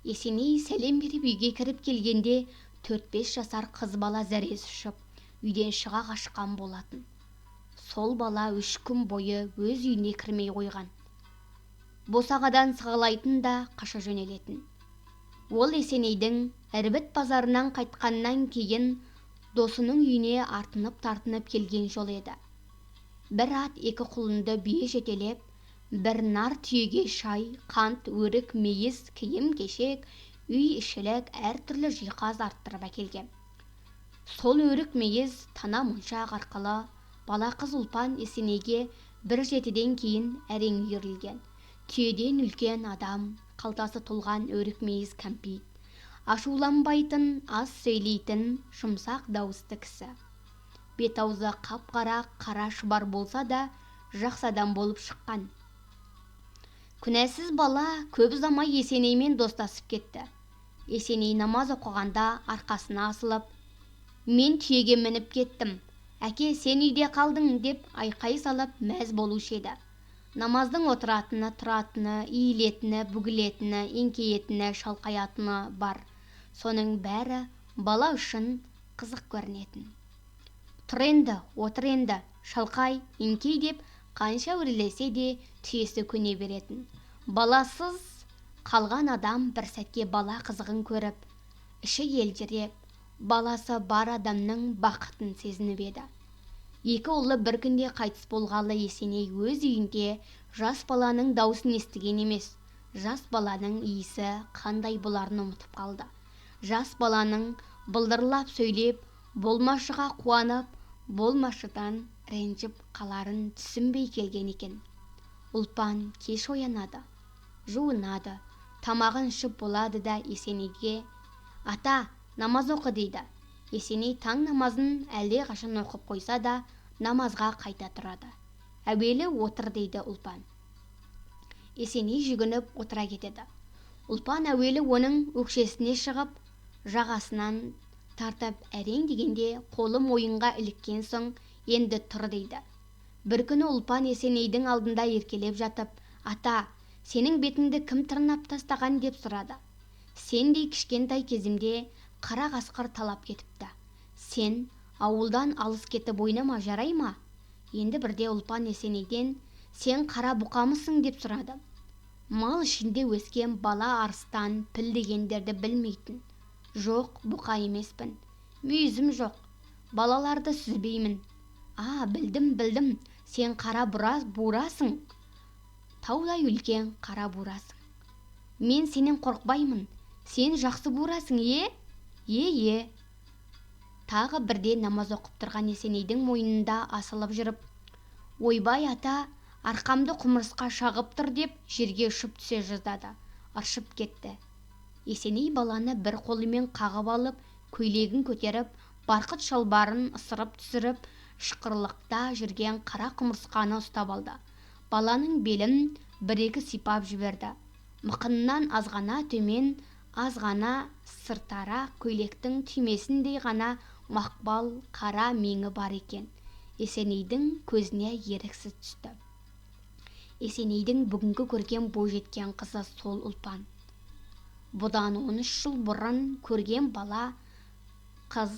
Есеней сәлем беріп үйге кіріп келгенде 4-5 жасар қыз бала зәресі ұшып, үйден шыға қашқан болатын. Сол бала 3 күн бойы өз үйіне кірмей қойған. Босағадан сығалайтын да қаша жөнелетін. Ол Есенейдің Ірбіт базарынан қайтқаннан кейін досының үйіне артынып-тартынып келген жол еді. Бір ат 2 құлынды бие жетелеп, бір нар түйеге шай, қант, өрік, мейіз, киім-кешек, үй ішілік әртүрлі жиһаз арттырып әкелген. Сол өрік мейіз тана моншақ арқылы бала қыз Ұлпан Есенейге 1-7-ден кейін әрең үйірілген. Түйеден үлкен адам, қалтасы толған өрік мейіз кәмпит, ашуланбайтын, аз сөйлейтін, жұмсақ дауысты кісі. Бет-аузы қап-қара қара шұбар болса да жақсы адам болып шыққан. Күнәсіз бала көп ұзамай Есенеймен достасып кетті. Есеней намаз оқығанда арқасына асылып, мен түйеге мініп кеттім, әке сен үйде қалдың деп айқай салып мәз болушы еді. Намаздың отыратыны, тұратыны, иілетіні, бүгілетіні, еңкейетіні, шалқаятыны бар. Соның бәрі бала үшін қызық көрінетін. Тұр енді, отыр енді, шалқай, еңкей деп қанша өрелесе де түйесі көне беретін. Баласыз қалған адам бір сәтке бала қызығын көріп, іші елжіреп, баласы бар адамның бақытын сезініп еді. 2 ұлы бір күнде қайтыс болғалы Есеней өз үйінде жас баланың даусын естіген емес. Жас баланың иісі қандай боларын ұмытып қалды. Жас баланың былдырлап сөйлеп, болмашыға қуанып, болмашыдан ренжіп қаларын түсінбей келген екен. Ұлпан кеш оянады, жуынады, тамағын ішіп болады да Есенейге «Ата, намаз оқы» дейді. Есеней таң намазын әлде қашан оқып қойса да намазға қайта тұрады. Әуелі отыр дейді Ұлпан. Есеней жүгініп отыра кетеді. Ұлпан әуелі оның өкшесіне шығып, жағасынан тартып әрең дегенде қолы мойынға іліккен соң енді тұр дейді. Бір күні Ұлпан Есенейдің алдында еркелеп жатып, «Ата, сенің бетіңді кім тырнап тастаған?» деп сұрады. Сендей кішкентай кезімде қара қасқыр талап кетіпті. Сен ауылдан алыс кетіп ойнама, жарай ма? Енді бірде Ұлпан Есенейден Сен қара бұқамысың деп сұрады. Мал ішінде өскен бала арыстан, піл дегендерді білмейтін. Жоқ, бұқа емеспін. Мүйізім жоқ. Балаларды сүзбеймін. Білдім, сен қара бурасың. Таудай үлкен қара бурасың. Мен сенен қорқпаймын. Сен жақсы бурасың, е? Тағы бірде намаз оқып тұрған Есенейдің мойнында асылып жүріп, ойбай ата, арқамды құмырсқа шағып тұр деп жерге ұшып түсе жаздады. Ыршып кетті. Есеней баланы бір қолымен қағып алып, көйлегін көтеріп, барқыт шалбарын ысырып түсіріп, шықырлықта жүрген қара құмырсқаны ұстап алды. Баланың белін бір-екі сипап жіберді. Мықыннан азғана төмен, азғана сыртара көйлектің түймесіндей ғана мақпал қара меңі бар екен. Есенейдің көзіне еріксіз түсті. Есенейдің бүгінгі көрген бойжеткен қызы сол Ұлпан. Бұдан 13 жыл бұрын көрген бала қыз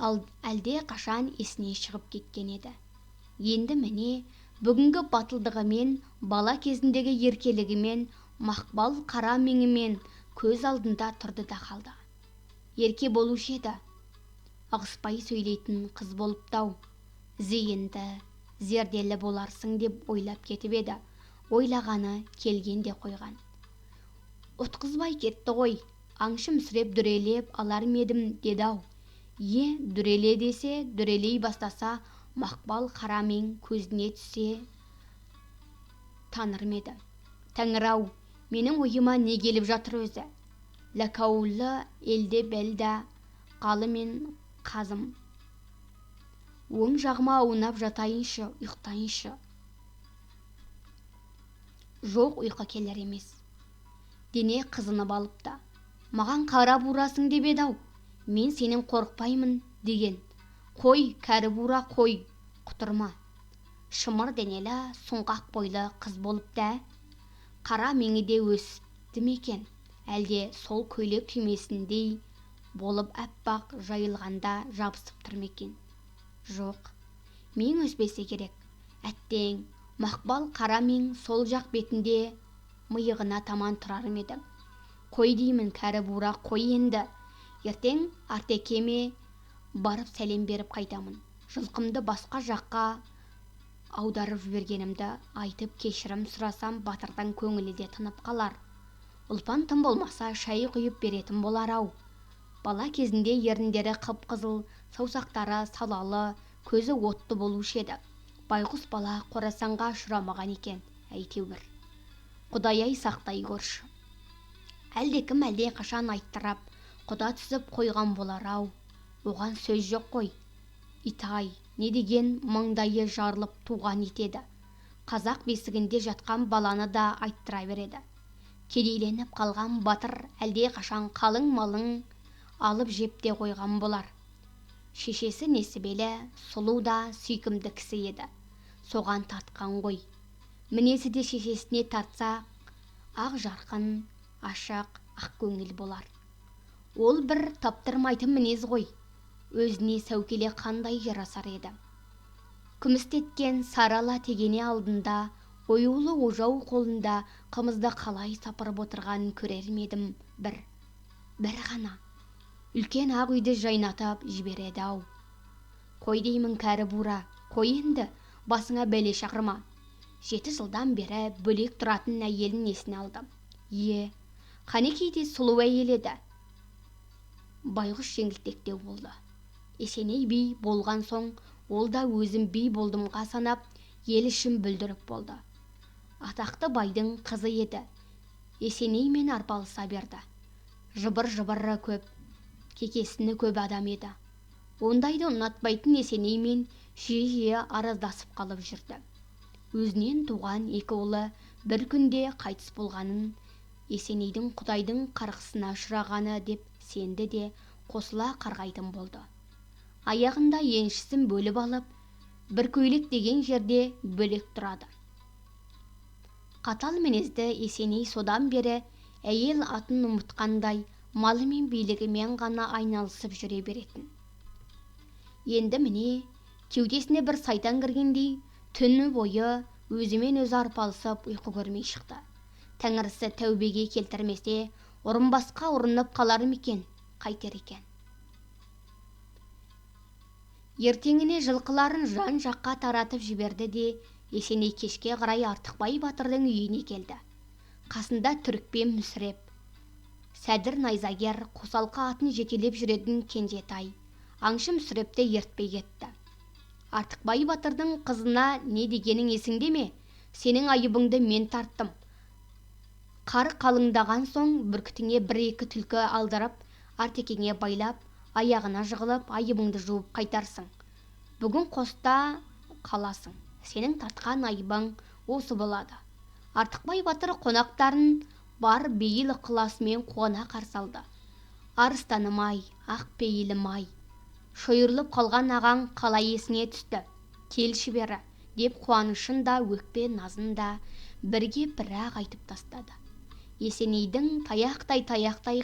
әлде қашан есіне шығып кеткен еді. Енді міне бүгінгі батылдығымен, бала кезіндегі еркелігімен, мақпал қара меңімен көз алдында тұрды да қалды. Ерке болушы еді. Ығыспай сөйлейтін қыз болыптау. Зейінді, зерделі боларсың деп ойлап кетіп еді. Ойлағаны келгенде қойған. Ұтқызбай кетті ғой, аңшы мүсіреп дүрелеп алар медім деді-ау. Дүреле десе, дүрелей бастаса, мақпал қарамен көзіне түсе таныр меді. Тәңір-ау, менің ойыма не келіп жатыр өзі? Ләкаулы елде бәлда, қалы мен қазым. Оң жағыма аунап жатайыншы, ұйықтайыншы. Жоқ, ұйқы келер емес. Дене қызынып алыпты. Маған қара бурасың деп еді-ау. Мен сенен қорықпаймын деген. Қой, кәрі бура, қой, құтырма. Шымыр денелі, сұңғақ бойлы қыз болыпты. Қара меңі де өсті мекен, әлде сол көйлек түймесіндей болып әппақ жайылғанда жабысып тұр мекен. Жоқ, мен өспесе керек. Әттең, мақпал қара мен сол жақ бетінде миығына таман тұрар еді. Қой деймін, кәрі бура, қой енді. Ертең артекеме барып сәлем беріп қайтамын. Жылқымды басқа жаққа аударып жібергенімді айтып кешірім сұрасам, батырдан көңілі де тынып қалар. Ұлпан тым болмаса шай құйып беретін болар-ау. Бала кезінде еріндері қып-қызыл, саусақтары салалы, көзі отты болушы еді. Байғұс бала қорасанға ұшырамаған екен, әйтеуір. Құдай-ай сақтай көрші. Әлдекім әлде қашан айттырап, құда түсіп қойған болар-ау. Оған сөз жоқ қой. Итай, не деген маңдайы жарылып туған етеді. Қазақ бесігінде жатқан баланы да айттыра береді. Кедейленіп қалған батыр әлде қашан қалың малың алып жепте қойған болар. Шешесі несібелі, сұлу да сүйкімді кісі еді. Соған тартқан ғой. Мінезі де шешесіне тартса, ақ жарқын, ашық, ақ көңіл болар. Ол бір таптырмайтын мінез ғой. Өзіне сәукеле қандай жарасар еді. Күмістеткен сарала тегене алдында, оюлы ожау қолында қымызды қалай сапырып отырғанын көрер медім бір ғана. Үлкен ақ үйді жайнатып жібереді-ау. Қой деймін, кәрі бура, қой енді, басыңа бәле шақырма. 7 жылдан бері бөлек тұратын әйелін есіне алдым. Қанекейде сұлу әйел еді. Байғұс жеңілтектеу болды. Есеней би болған соң, ол да өзім би болдымға санап, ел ішін бүлдіріп болды. Атақты байдың қызы еді. Есенеймен арпалыса берді. Жыбыр-жыбыры көп, кекесіні көп адам еді. Ондайды ұнатпайтын Есенеймен жиі араздасып қалып жүрді. Өзінен туған 2 ұлы бір күнде қайтыс болғанын, Есенейдің Құдайдың қарғысына ұшырағаны деп сенді де қосыла қарғайтын болды. Аяғында еншісін бөліп алып, бір көйлек деген жерде бөлек тұрады. Қатал мінезді Есеней содан бері әйел атын ұмытқандай, малы мен билігімен ғана айналысып жүре беретін. Енді міне, кеудесіне бір сайтан кіргендей, түні бойы өзімен өзі арпалысып ұйқы көрмей шықты. Тәңірісі тәубеге келтірмесе, ұрынбасқа ұрынып қалар ма екен, қайтер екен. Ертеңіне жылқыларын жан-жаққа таратып жіберді де, Есеней кешке қарай Артықбай батырдың үйіне келді. Қасында Түрікпен Мүсіреп, Сәдір найзагер, қосалқы атын жетелеп жүретін Кенжетай, аңшы Мүсірепті ертпей кетті. Артықбай батырдың қызына не дегенің есіңде ме? Сенің айыбыңды мен тарттым. Қар қалыңдаған соң бүркітіңе бір-екі түлкі алдырып, артекеңе байлап, аяғына жығылып, айыбыңды жуып қайтарсың. Бүгін қоста қаласың. Сенің тартқан айыбың осы болады. Артықбай батыр қонақтарын бар бейіл ықыласымен қуана қарсы алды. Арыстаным-ай, ақ пейілім-ай, шойырылып қалған ағаң қалай есіңе түсті? Келші бері, деп қуанышын да өкпе назын да бірге бір-ақ айтып тастады. Есенейдің таяқтай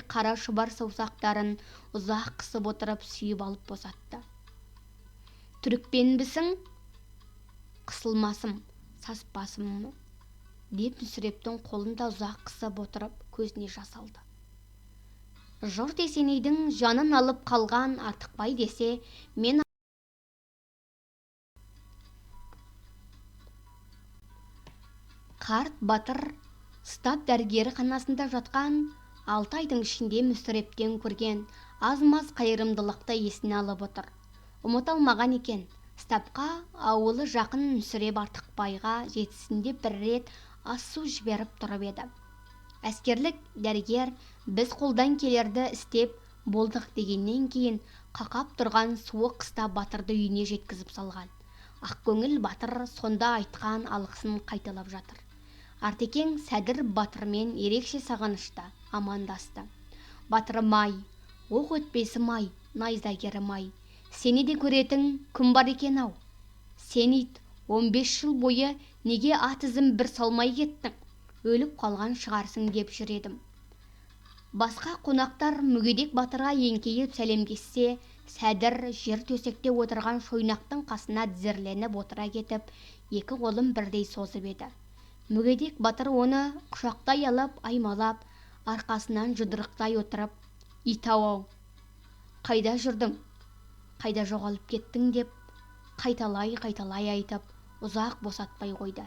қара шұбар саусақтарын ұзақ қысып отырып сүйіп алып босатты. Түрікпенбісің? Қысылмасым, саспасым, деп Мүсірептің қолында ұзақ қысып отырып көзіне жас алды. Жұрт Есенейдің жанын алып қалған Артықбай десе, мен қарт батыр стап дәрігері қанасында жатқан 6 айдың ішінде Мүсірептен көрген аз-маз қайырымдылықты есіне алып отыр. Ұмыта алмаған екен. Стапқа ауылы жақын Мүсіреп Артықбайға жетісінде бір рет ас су жіберіп тұрып еді. Әскерлік дәрігер біз қолдан келерді істеп болдық дегеннен кейін қақап тұрған суық қыста батырды үйіне жеткізіп салған. Ақкөңіл батыр сонда айтқан алғысын қайталап жатыр. Артекең Сәдір батырмен ерекше сағынышта амандасты. Батырым-ай, оқ өтпесім-ай, найзагерім-ай, сені де көретін күн бар екен-ау. Сен ит, 15 жыл бойы неге ат ізін бір салмай кеттің? Өліп қалған шығарсың деп жүр едім. Басқа қонақтар мүгедек батырға еңкейіп сәлемдессе, Сәдір жер төсекте отырған шойнақтың қасына тізерленіп отыра кетіп, екі қолын бірдей созып еді. Мүгедек батыр оны құшақтай алып, аймалап, арқасынан жұдырықтай отырып, ит-ау, қайда жүрдің? Қайда жоғалып кеттің деп қайталай айтып, ұзақ босатпай қойды.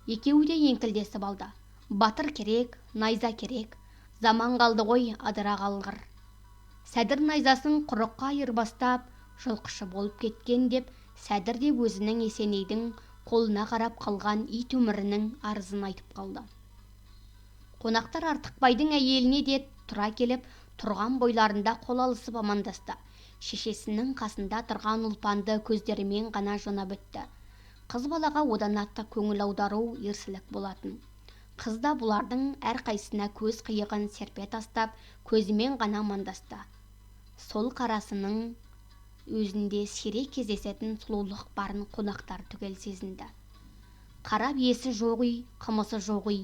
Екеуі де еңкілдесіп алды. Батыр керек, найза керек, заман қалды ғой адыра қалғыр. Сәдір найзасын құрыққа айырбастап, жылқышы болып кеткен деп, Сәдір де өзінің Есенейдің қолына қарап қалған ит өмірінің арызын айтып қалды. Қонақтар Артықбайдың әйеліне де тұра келіп, тұрған бойларында қол алысып амандасты. Шешесінің қасында тұрған ұлпанды көздерімен ғана жонап өтті. Қыз балаға одан артық көңіл аудару ерсілік болатын. Қыз да бұлардың әрқайсысына көз қиығын серпе тастап, көзімен ғана амандасты. Сол қарасының өзінде сирек кездесетін сұлулық барын қонақтар түгел сезінді. Қарап есі жоқ үй, қымысы жоқ үй,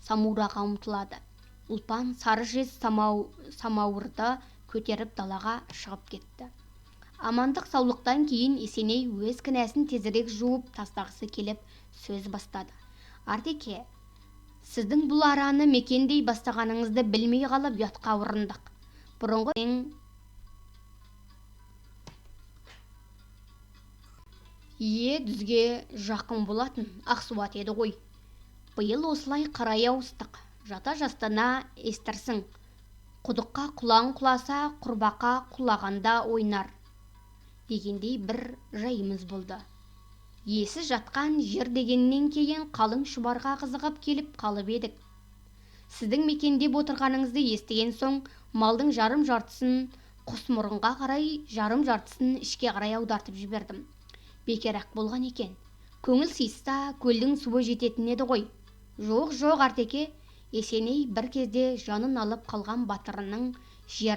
самураға ұмтылады. Ұлпан сары жез самауырды көтеріп далаға шығып кетті. Амандық саулықтан кейін Есеней өз кінәсін тезірек жуып тастағысы келіп сөз бастады. Артеке, сіздің бұл араны мекендей бастағаныңызды білмей қалып ұятқа ұрындық. Бұрынғы дүзге жақын болатын Ақсуат еді ғой. Биыл осылай қарай ауыстық. Жата жастана естірсің. Құдыққа құлан құласа, құрбақа құлағанда ойнар дегендей бір жайымыз болды. Есі жатқан жер дегеннен кейін қалың шұбарға қызығып келіп қалып едік. Сіздің мекендеп отырғаныңызды естіген соң, малдың жарым жартысын Құсмұрынға қарай, жарым жартысын ішке қарай аудартып жібердім. Бекерақ болған екен. Көңіл сыйса, көлдің суы жететін еді ғой. Жоқ, Артеке, Есеней бір кезде жанын алып қалған батырының жер